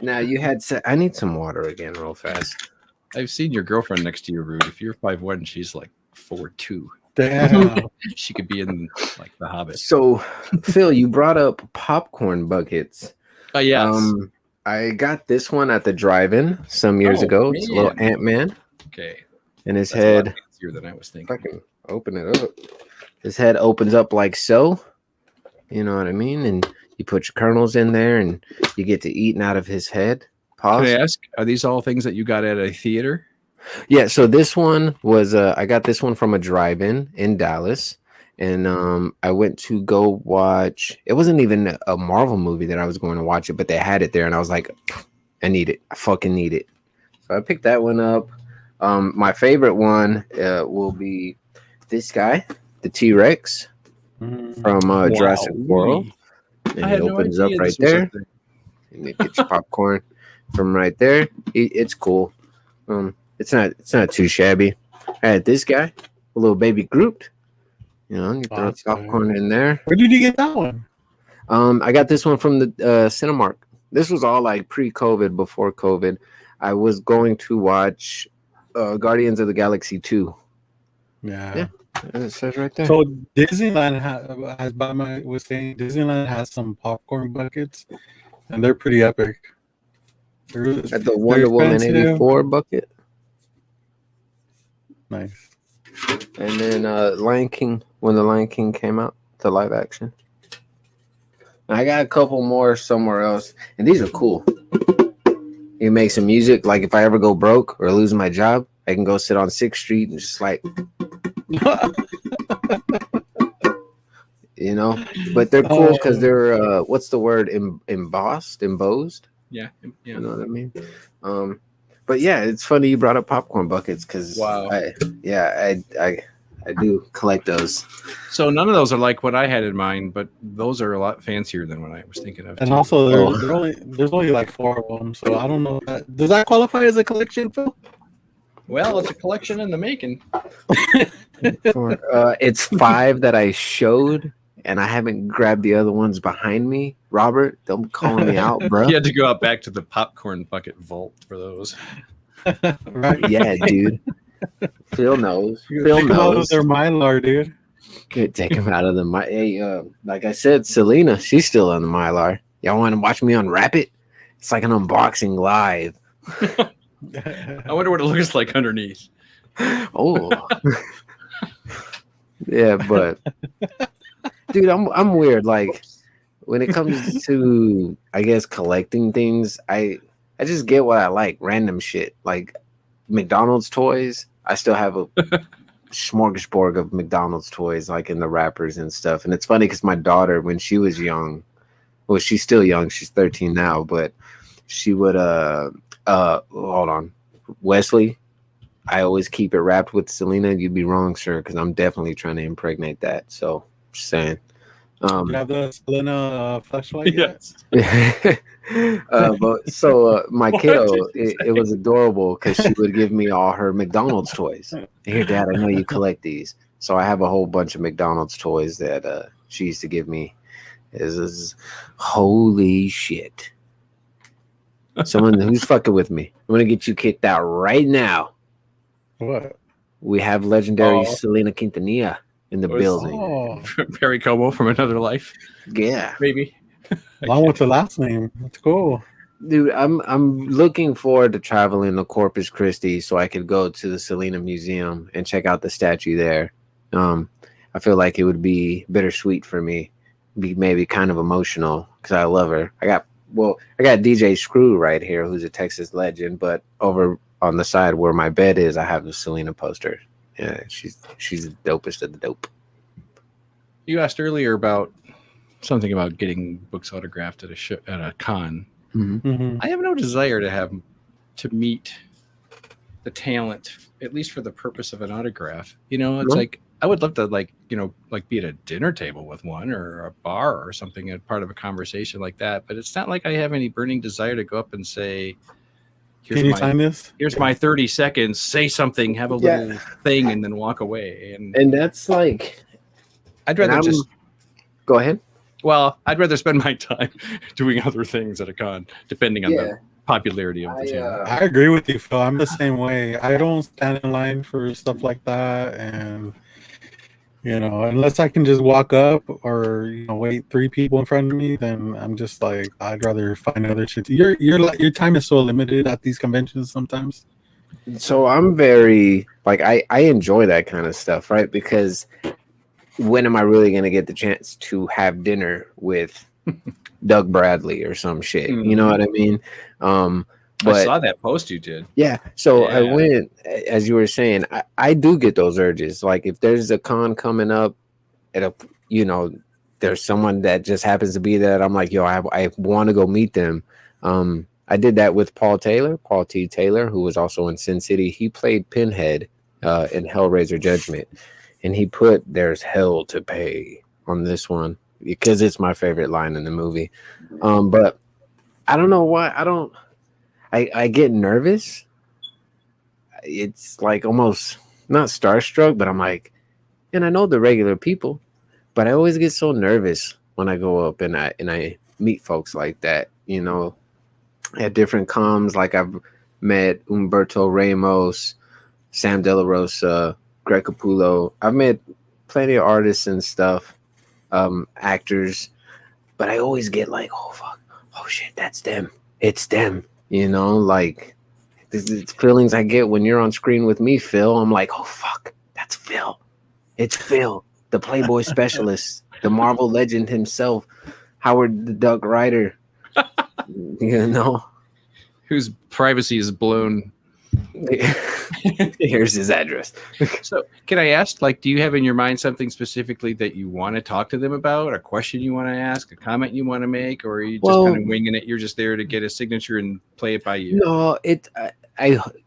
Now you had. I need some water again, real fast. I've seen your girlfriend next to you, Rude. If you're 5'1", she's like 4'2". Damn. She could be in like The Hobbit. So, Phil, you brought up popcorn buckets. Oh yes. I got this one at the drive-in some years ago. It's a little Ant-Man. Okay. And his head. Easier than I was thinking. I can open it up. His head opens up like so. You know what I mean? And you put your kernels in there, and you get to eating out of his head. Pause. Can I ask? Are these all things that you got at a theater? Yeah. So this one was. I got this one from a drive-in in Dallas. And I went to go watch. It wasn't even a Marvel movie that I was going to watch it, but they had it there, and I was like, I need it. I fucking need it. So I picked that one up. My favorite one will be this guy, the T-Rex from Jurassic World. And it opens up right there. And you get your popcorn from right there. It's cool. It's not too shabby. I had this guy, a little baby Groot. You know, you throw popcorn in there. Where did you get that one? I got this one from the Cinemark. This was all like pre-COVID, before COVID. I was going to watch Guardians of the Galaxy 2. Yeah. It says right there. So Disneyland Disneyland has some popcorn buckets, and they're pretty epic. At the Wonder Woman 84 bucket. Nice. And then Lion King, when the Lion King came out, the live action. I got a couple more somewhere else, and these are cool. You make some music. Like if I ever go broke or lose my job, I can go sit on 6th Street and just like, you know. But they're cool because they're what's the word? Embossed. Yeah. You know what I mean. But yeah, it's funny you brought up popcorn buckets because I do collect those. So none of those are like what I had in mind, but those are a lot fancier than what I was thinking of. And also, there's only like 4 of them, so I don't know. Does that qualify as a collection, Phil? Well, it's a collection in the making. It's 5 that I showed, and I haven't grabbed the other ones behind me. Robert, don't call me out, bro. You had to go out back to the popcorn bucket vault for those. Right? Yeah, dude. Phil knows. Phil knows. They're Mylar, dude. Could take them out of the Mylar. Hey, like I said, Selena, she's still on the Mylar. Y'all want to watch me unwrap it? It's like an unboxing live. I wonder what it looks like underneath. Oh. Yeah, but dude, I'm weird. Like when it comes to, I guess, collecting things, I just get what I like, random shit. Like McDonald's toys. I still have a smorgasbord of McDonald's toys, like in the wrappers and stuff. And it's funny because my daughter, when she was young, well, she's still young. She's 13 now, but she would hold on, Wesley. I always keep it wrapped with Selena. You'd be wrong, sir, because I'm definitely trying to impregnate that. So, just saying. You have the Selena flashlight yet? Yes. But so my What kiddo, did you it was adorable because she would give me all her McDonald's toys. Here, Dad, I know you collect these, so I have a whole bunch of McDonald's toys that she used to give me. Is holy shit! Someone who's fucking with me. I'm gonna get you kicked out right now. What? We have legendary Oh. Selena Quintanilla in the Was- building. Oh, Perry Como from Another Life, Yeah. maybe. along with the last name. That's cool. Dude, I'm looking forward to traveling to Corpus Christi so I could go to the Selena Museum and check out the statue there. I feel like it would be bittersweet for me, be maybe kind of emotional because I love her. I got DJ Screw right here, who's a Texas legend, but over on the side where my bed is, I have the Selena poster. Yeah, she's the dopest of the dope. You asked earlier about something about getting books autographed at a con. Mm-hmm. I have no desire to meet the talent, at least for the purpose of an autograph. It's No. like I would love to be at a dinner table with one or a bar or something as part of a conversation like that. But it's not like I have any burning desire to go up and say, Can you sign this? here's my 30 seconds, say something, have a little thing, and then walk away. And that's like, I'd rather just go ahead. Well, I'd rather spend my time doing other things at a con, depending on the popularity of the talent. I agree with you, Phil. I'm the same way. I don't stand in line for stuff like that, and unless I can just walk up or wait 3 people in front of me, then I'm just like, I'd rather find other shit. Your time is so limited at these conventions sometimes. So I'm very like I enjoy that kind of stuff, right? Because when am I really gonna get the chance to have dinner with Doug Bradley or some shit? You know what I mean? But I saw that post you did. Yeah. So I Yeah. went, as you were saying, I do get those urges. Like if there's a con coming up there's someone that just happens to be there. I'm like, yo, I want to go meet them. I did that with Paul T. Taylor, who was also in Sin City. He played Pinhead in Hellraiser Judgment. And he put "There's hell to pay" on this one because it's my favorite line in the movie. But I don't know why I get nervous. It's like almost not starstruck, but I'm like, and I know the regular people, but I always get so nervous when I go up and I meet folks like that. At different comms, like I've met Umberto Ramos, Sam De La Rosa, Greg Capullo. I've met plenty of artists and stuff, actors, but I always get like, oh fuck, oh shit, that's them. It's them. Like these feelings I get when you're on screen with me, Phil. I'm like, oh fuck, that's Phil. It's Phil, the Playboy specialist, the Marvel legend himself, Howard the Duck Rider. Whose privacy is blown. Here's his address. So can I ask, do you have in your mind something specifically that you want to talk to them about, a question you want to ask, a comment you want to make, or are you just kind of winging it? You're just there to get a signature and play it by ear? No,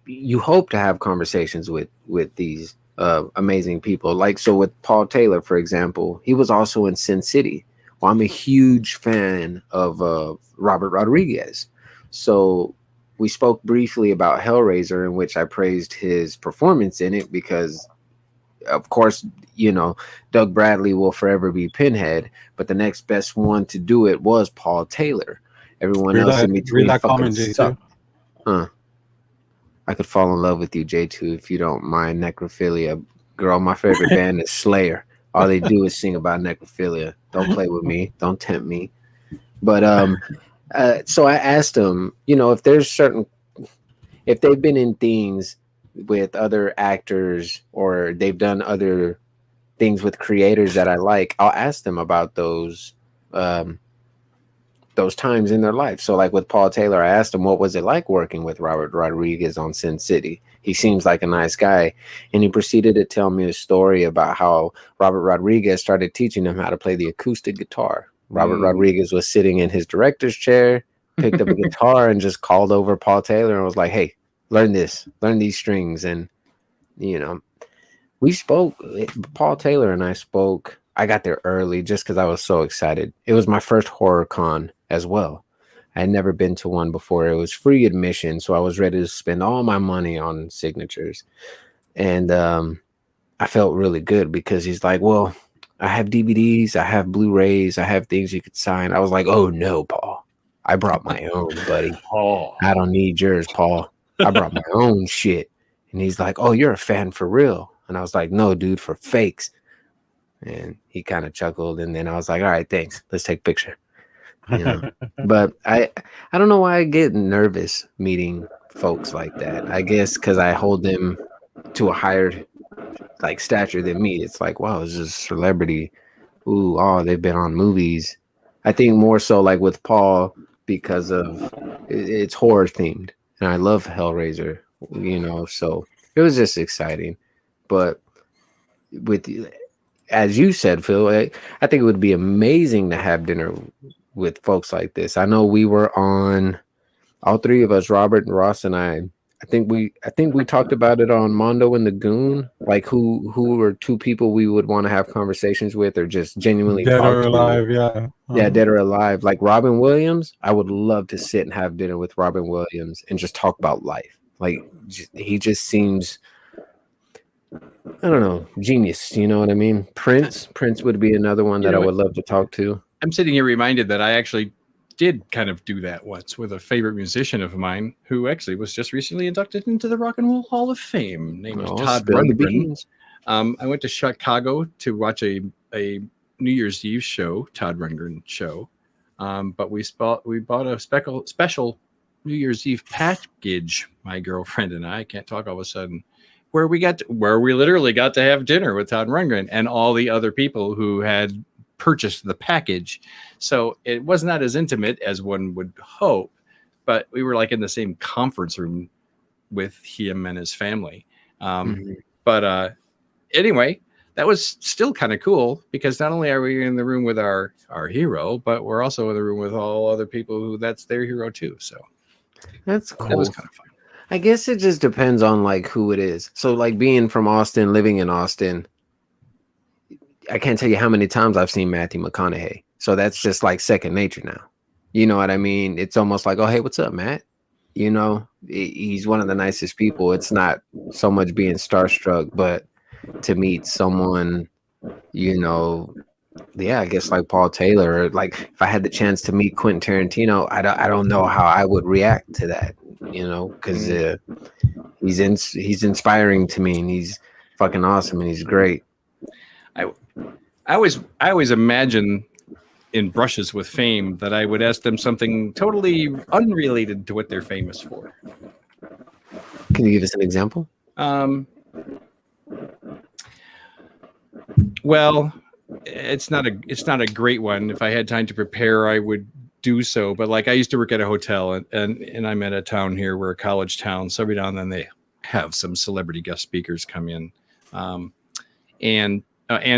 you hope to have conversations with these amazing people. Like, so with Paul Taylor, for example, he was also in Sin City. Well, I'm a huge fan of Robert Rodriguez. So we spoke briefly about Hellraiser, in which I praised his performance in it because, of course, Doug Bradley will forever be Pinhead, but the next best one to do it was Paul Taylor. Everyone else in between fucking sucked. I could fall in love with you, J2, if you don't mind necrophilia. Girl, my favorite band is Slayer. All they do is sing about necrophilia. Don't play with me. Don't tempt me. But so I asked him, if they've been in things with other actors or they've done other things with creators that I like, I'll ask them about those times in their life. So like with Paul Taylor, I asked him, what was it like working with Robert Rodriguez on Sin City? He seems like a nice guy. And he proceeded to tell me a story about how Robert Rodriguez started teaching him how to play the acoustic guitar. Robert Rodriguez was sitting in his director's chair, picked up a guitar and just called over Paul Taylor and was like, hey, learn these strings. And, we spoke, Paul Taylor and I spoke I got there early just because I was so excited. It was my first horror con as well. I had never been to one before. It was free admission, so I was ready to spend all my money on signatures. And I felt really good because he's like, well, I have DVDs, I have Blu-rays, I have things you could sign. I was like, oh no, Paul. I brought my own, buddy. Oh, I don't need yours, Paul. I brought my own shit. And he's like, oh, you're a fan for real. And I was like, no, dude, for fakes. And he kind of chuckled. And then I was like, all right, thanks. Let's take a picture. You know? But I don't know why I get nervous meeting folks like that. I guess because I hold them to a higher like stature than me. It's like, wow, it's just celebrity. Ooh, oh, they've been on movies. I think more so like with Paul because of it's horror themed, and I love Hellraiser. You know, so it was just exciting. But with as you said, Phil, I think it would be amazing to have dinner with folks like this. I know we were on all three of us, Robert and Ross and I. I think we talked about it on Mondo and the Goon, like who are two people we would want to have conversations with or just genuinely Dead talk or to. alive, yeah. Yeah, dead or alive. Like Robin Williams, I would love to sit and have dinner with Robin Williams and just talk about life. Like he just seems, I don't know, genius. You know what I mean? Prince would be another one that I would love to talk to. I'm sitting here reminded that I actually did kind of do that once with a favorite musician of mine who actually was just recently inducted into the Rock and Roll Hall of Fame, named Todd Rundgren. I went to Chicago to watch a New Year's Eve show, Todd Rundgren show, but we bought a special New Year's Eve package, my girlfriend and I can't talk all of a sudden, where we literally got to have dinner with Todd Rundgren and all the other people who had purchased the package. So it was not as intimate as one would hope, but we were like in the same conference room with him and his family. But anyway, that was still kind of cool because not only are we in the room with our hero, but we're also in the room with all other people who that's their hero too. So that's cool. That was kind of fun. I guess it just depends on like who it is. So like being from Austin, living in Austin, I can't tell you how many times I've seen Matthew McConaughey. So that's just like second nature now. You know what I mean? It's almost like, oh, hey, what's up, Matt? You know, he's one of the nicest people. It's not so much being starstruck, but to meet someone, you know, yeah, I guess like Paul Taylor, or like if I had the chance to meet Quentin Tarantino, I don't know how I would react to that, you know, because he's inspiring to me and he's fucking awesome and he's great. I always imagine in brushes with fame that I would ask them something totally unrelated to what they're famous for. Can you give us an example? Well, it's not a great one. If I had time to prepare, I would do so. But like I used to work at a hotel and I'm at a town here, we're a college town. So every now and then they have some celebrity guest speakers come in. And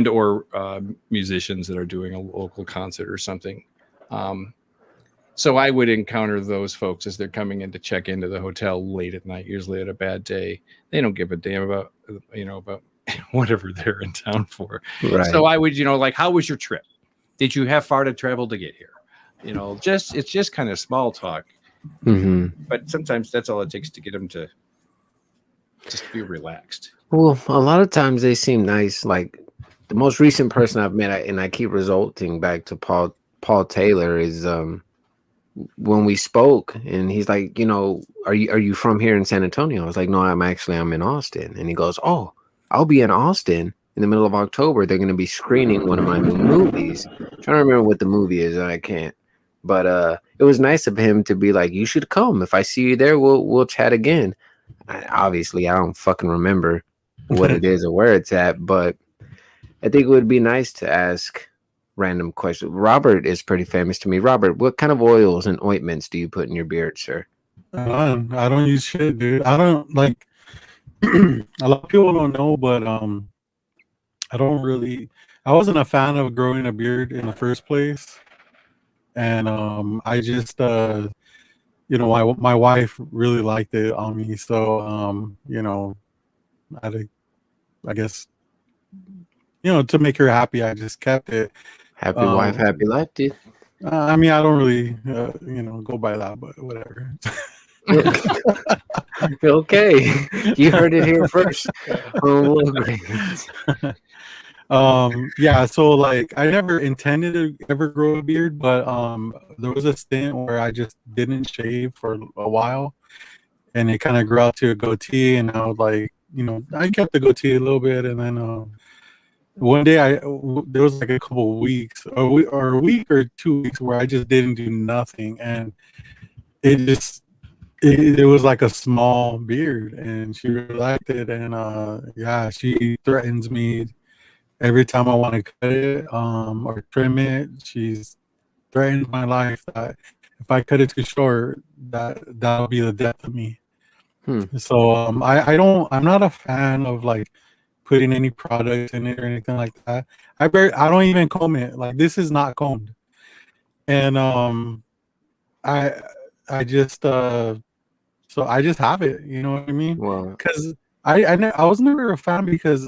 or musicians that are doing a local concert or something. So I would encounter those folks as they're coming in to check into the hotel late at night, usually at a bad day. They don't give a damn about, about whatever they're in town for. Right. So I would, like, how was your trip? Did you have far to travel to get here? It's just kind of small talk. Mm-hmm. But sometimes that's all it takes to get them to just be relaxed. Well, a lot of times they seem nice. Like the most recent person I've met, and I keep resulting back to Paul Taylor, is when we spoke, and he's like, are you from here in San Antonio? I was like, no, I'm in Austin. And he goes, oh, I'll be in Austin in the middle of October. They're going to be screening one of my new movies. I'm trying to remember what the movie is, and I can't. But it was nice of him to be like, you should come. If I see you there, we'll chat again. Obviously, I don't fucking remember what it is or where it's at, but I think it would be nice to ask random questions. Robert is pretty famous to me. Robert, what kind of oils and ointments do you put in your beard, sir? I don't use shit, dude. I don't like. A lot of people don't know, but I don't really. I wasn't a fan of growing a beard in the first place, and I just my wife really liked it on me, so I guess to make her happy, I just kept it. Happy wife, Um, happy life, dude. I mean, I don't really, go by that, but whatever. Okay, you heard it here first. On Will Grains. Yeah, so like I never intended to ever grow a beard, but there was a stint where I just didn't shave for a while, and it kind of grew out to a goatee, and I was like, I kept the goatee a little bit, and then one day there was like a couple of weeks, or a week or 2 weeks where I just didn't do nothing, and it just it was like a small beard, and she really liked it, and yeah, she threatens me every time I want to cut it or trim it. She's threatened my life that if I cut it too short, that'll be the death of me. So I'm not a fan of like putting any products in it or anything like that. I don't even comb it. Like, this is not combed, and I I just so I just have it. You know what I mean? Well, Because I was never a fan because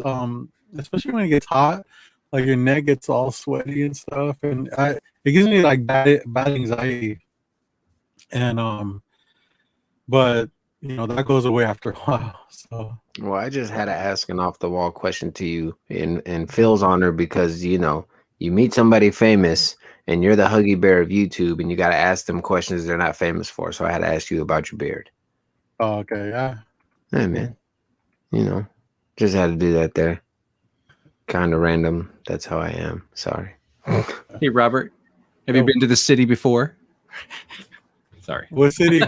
especially when it gets hot, like your neck gets all sweaty and stuff, and it gives me like bad anxiety, and but that goes away after a while. So well, I just had to ask an off the wall question to you in Phil's honor because you meet somebody famous and you're the Huggy Bear of YouTube and you got to ask them questions they're not famous for. So I had to ask you about your beard. okay, yeah. Hey man, just had to do that there. Kind of random. That's how I am. Sorry. Hey, Robert, have you been to the city before? Sorry. What city?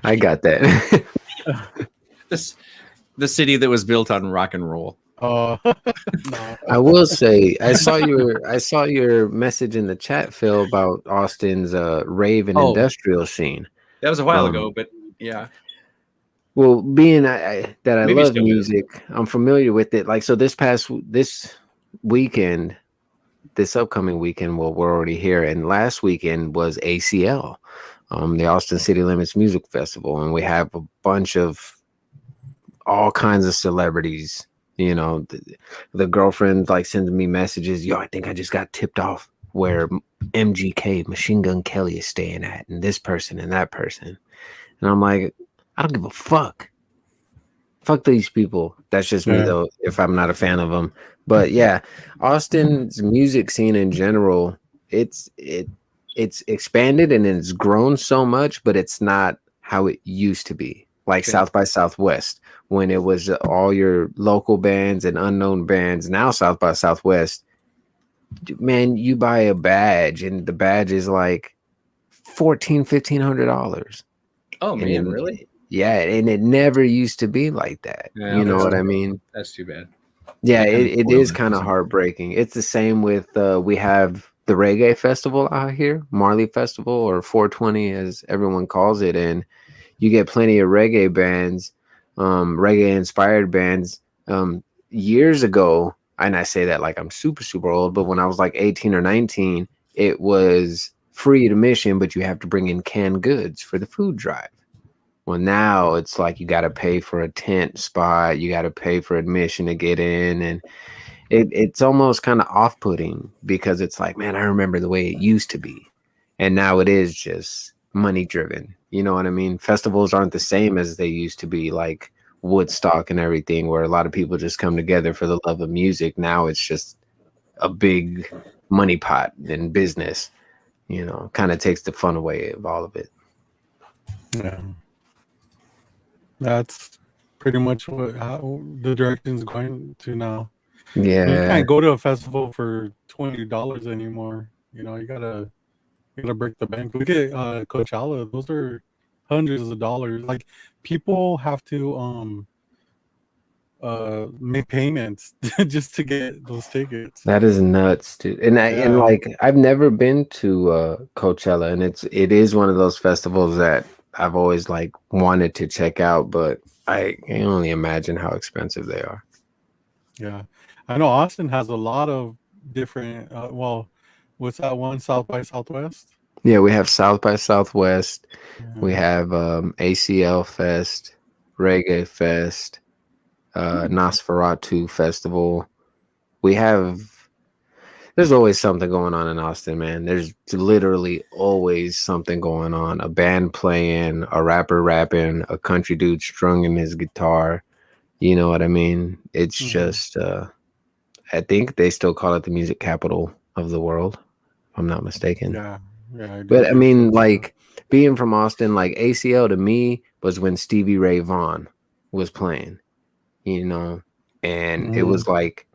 I got that. The city that was built on rock and roll. No. I will say I saw your message in the chat, Phil, about Austin's rave and industrial scene. That was a while ago, but yeah. Well, being that I Maybe love still is. music, I'm familiar with it. Like, so this weekend, this upcoming weekend, well, we're already here, and last weekend was ACL, the Austin City Limits Music Festival, and we have a bunch of all kinds of celebrities. The girlfriend like sending me messages. Yo, I think I just got tipped off where MGK, Machine Gun Kelly, is staying at, and this person and that person. And I'm like, I don't give a fuck. Fuck these people. That's just me though, if I'm not a fan of them. But yeah, Austin's music scene in general, it's expanded and it's grown so much, but it's not how it used to be. Like South by Southwest, when it was all your local bands and unknown bands. Now South by Southwest, man, you buy a badge and the badge is like $1,500. Oh man, really? Yeah, and it never used to be like that. Yeah, you know what I mean? That's too bad. Yeah, it is kind of heartbreaking. It's the same with we have the reggae festival out here, Marley Festival or 420 as everyone calls it, and you get plenty of reggae bands, reggae inspired bands. Years ago, and I say that like I'm super, super old, but when I was like 18 or 19, it was free admission, but you have to bring in canned goods for the food drive. Well, now it's like you got to pay for a tent spot, you got to pay for admission to get in, and it's almost kind of off-putting because it's like, man, I remember the way it used to be, and now it is just money driven. You know what I mean? Festivals aren't the same as they used to be, like Woodstock and everything, where a lot of people just come together for the love of music. Now it's just a big money pot in business. Kind of takes the fun away of all of it. Yeah. That's pretty much how the direction's going to now. Yeah, you can't go to a festival for $20 anymore. You gotta break the bank. Look at Coachella; those are hundreds of dollars. Like, people have to make payments just to get those tickets. That is nuts, dude. And like, I've never been to Coachella, and it is one of those festivals that I've always like wanted to check out, but I can only imagine how expensive they are. Yeah, I know Austin has a lot of different. What's that one? South by Southwest. Yeah, we have South by Southwest. Yeah. We have ACL Fest, Reggae Fest. Nosferatu Festival. There's always something going on in Austin, man. There's literally always something going on. A band playing, a rapper rapping, a country dude strumming his guitar. You know what I mean? It's just, I think they still call it the music capital of the world, if I'm not mistaken. Yeah. But I mean, like, being from Austin, like ACL to me was when Stevie Ray Vaughan was playing, you know, and it was like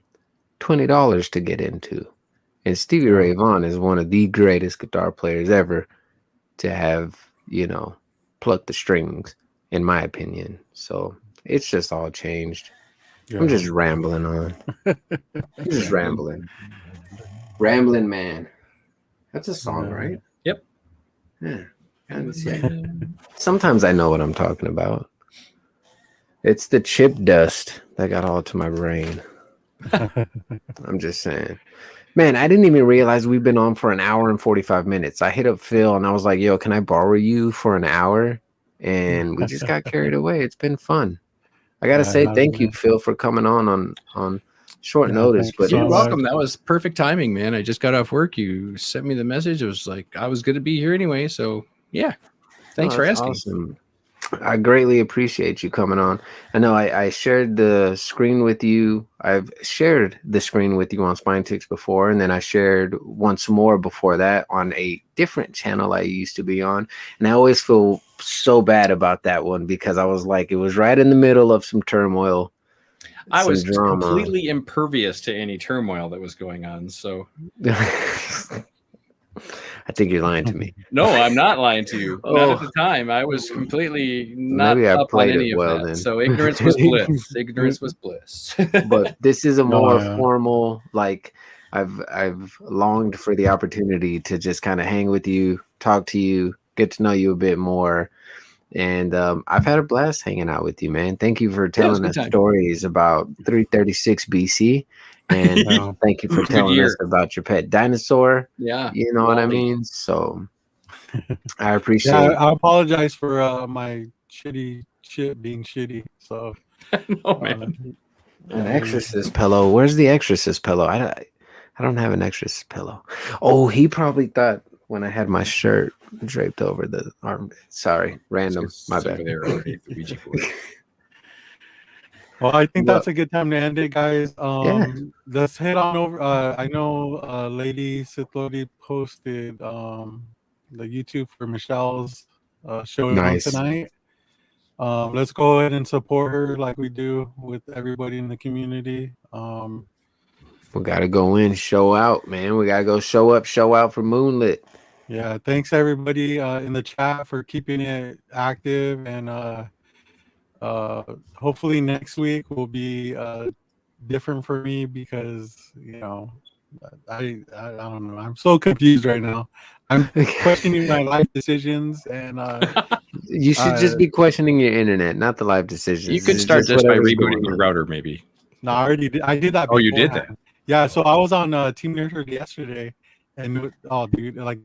$20 to get into. And Stevie Ray Vaughan is one of the greatest guitar players ever to have, you know, plucked the strings, in my opinion. So it's just all changed. Yeah. I'm just rambling on. I'm just rambling. Rambling Man. That's a song, right? Yep. Yeah. Sometimes I know what I'm talking about. It's the chip dust that got all to my brain. I'm just saying. Man, I didn't even realize we've been on for an hour and 45 minutes. I hit up Phil and I was like, yo, can I borrow you for an hour? And we just got carried away. It's been fun. I got to say thank you, Phil, for coming on short notice. But you're welcome. That was perfect timing, man. I just got off work. You sent me the message. It was like I was going to be here anyway. So, yeah. Thanks for asking. Awesome. I greatly appreciate you coming on. I know I shared the screen with you. I've shared the screen with you on Spine Ticks before, and then I shared once more before that on a different channel I used to be on. And I always feel so bad about that one because I was like, it was right in the middle of some turmoil. I was completely impervious to any turmoil that was going on. So I think you're lying to me. No, I'm not lying to you. Not at the time. I was completely not up on any of that. Then. So ignorance was bliss. Ignorance was bliss. But this is a more formal, like I've longed for the opportunity to just kind of hang with you, talk to you, get to know you a bit more. And I've had a blast hanging out with you, man. Thank you for telling us stories about 336 BC. And thank you for telling us about your pet dinosaur. Yeah. You know what I mean? So I appreciate it. I apologize for my shit being shitty. So no, man. An Exorcist pillow. Where's the Exorcist pillow? I don't have an Exorcist pillow. Oh, he probably thought when I had my shirt draped over the arm. Sorry, random. My bad. Well, I think that's a good time to end it, guys. Let's head on over. I know Lady Sitlodi posted the YouTube for Michelle's show tonight. Let's go ahead and support her like we do with everybody in the community. We gotta go in, show out, man. We gotta go show up, show out for Moonlit. Yeah, thanks everybody in the chat for keeping it active, and hopefully next week will be different for me because I don't know. I'm so confused right now. I'm questioning my life decisions, and you should just be questioning your internet, not the life decisions. You could start just by rebooting your router, maybe. No, I already did. I did that. Oh, you did that? Yeah. So I was on Team Nerd yesterday, and dude, like,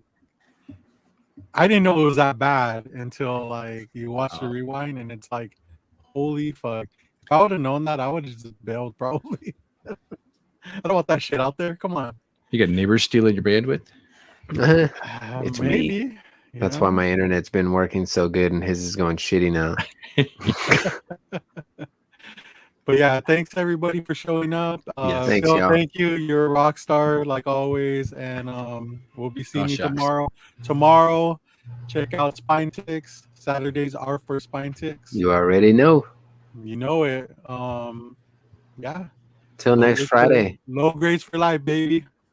I didn't know it was that bad until like you watch the rewind, and it's like, holy fuck! If I would have known that, I would have just bailed probably. I don't want that shit out there. Come on. You got neighbors stealing your bandwidth? It's maybe. me. That's why my internet's been working so good, and his is going shitty now. But yeah, thanks everybody for showing up. Thanks, Phil, y'all. thank you. You're a rock star like always, and we'll be seeing you tomorrow. Tomorrow, check out Spine Ticks. Saturdays are for Spine Ticks. You already know. You know it. Yeah. Till next Friday. Low grades for life, baby.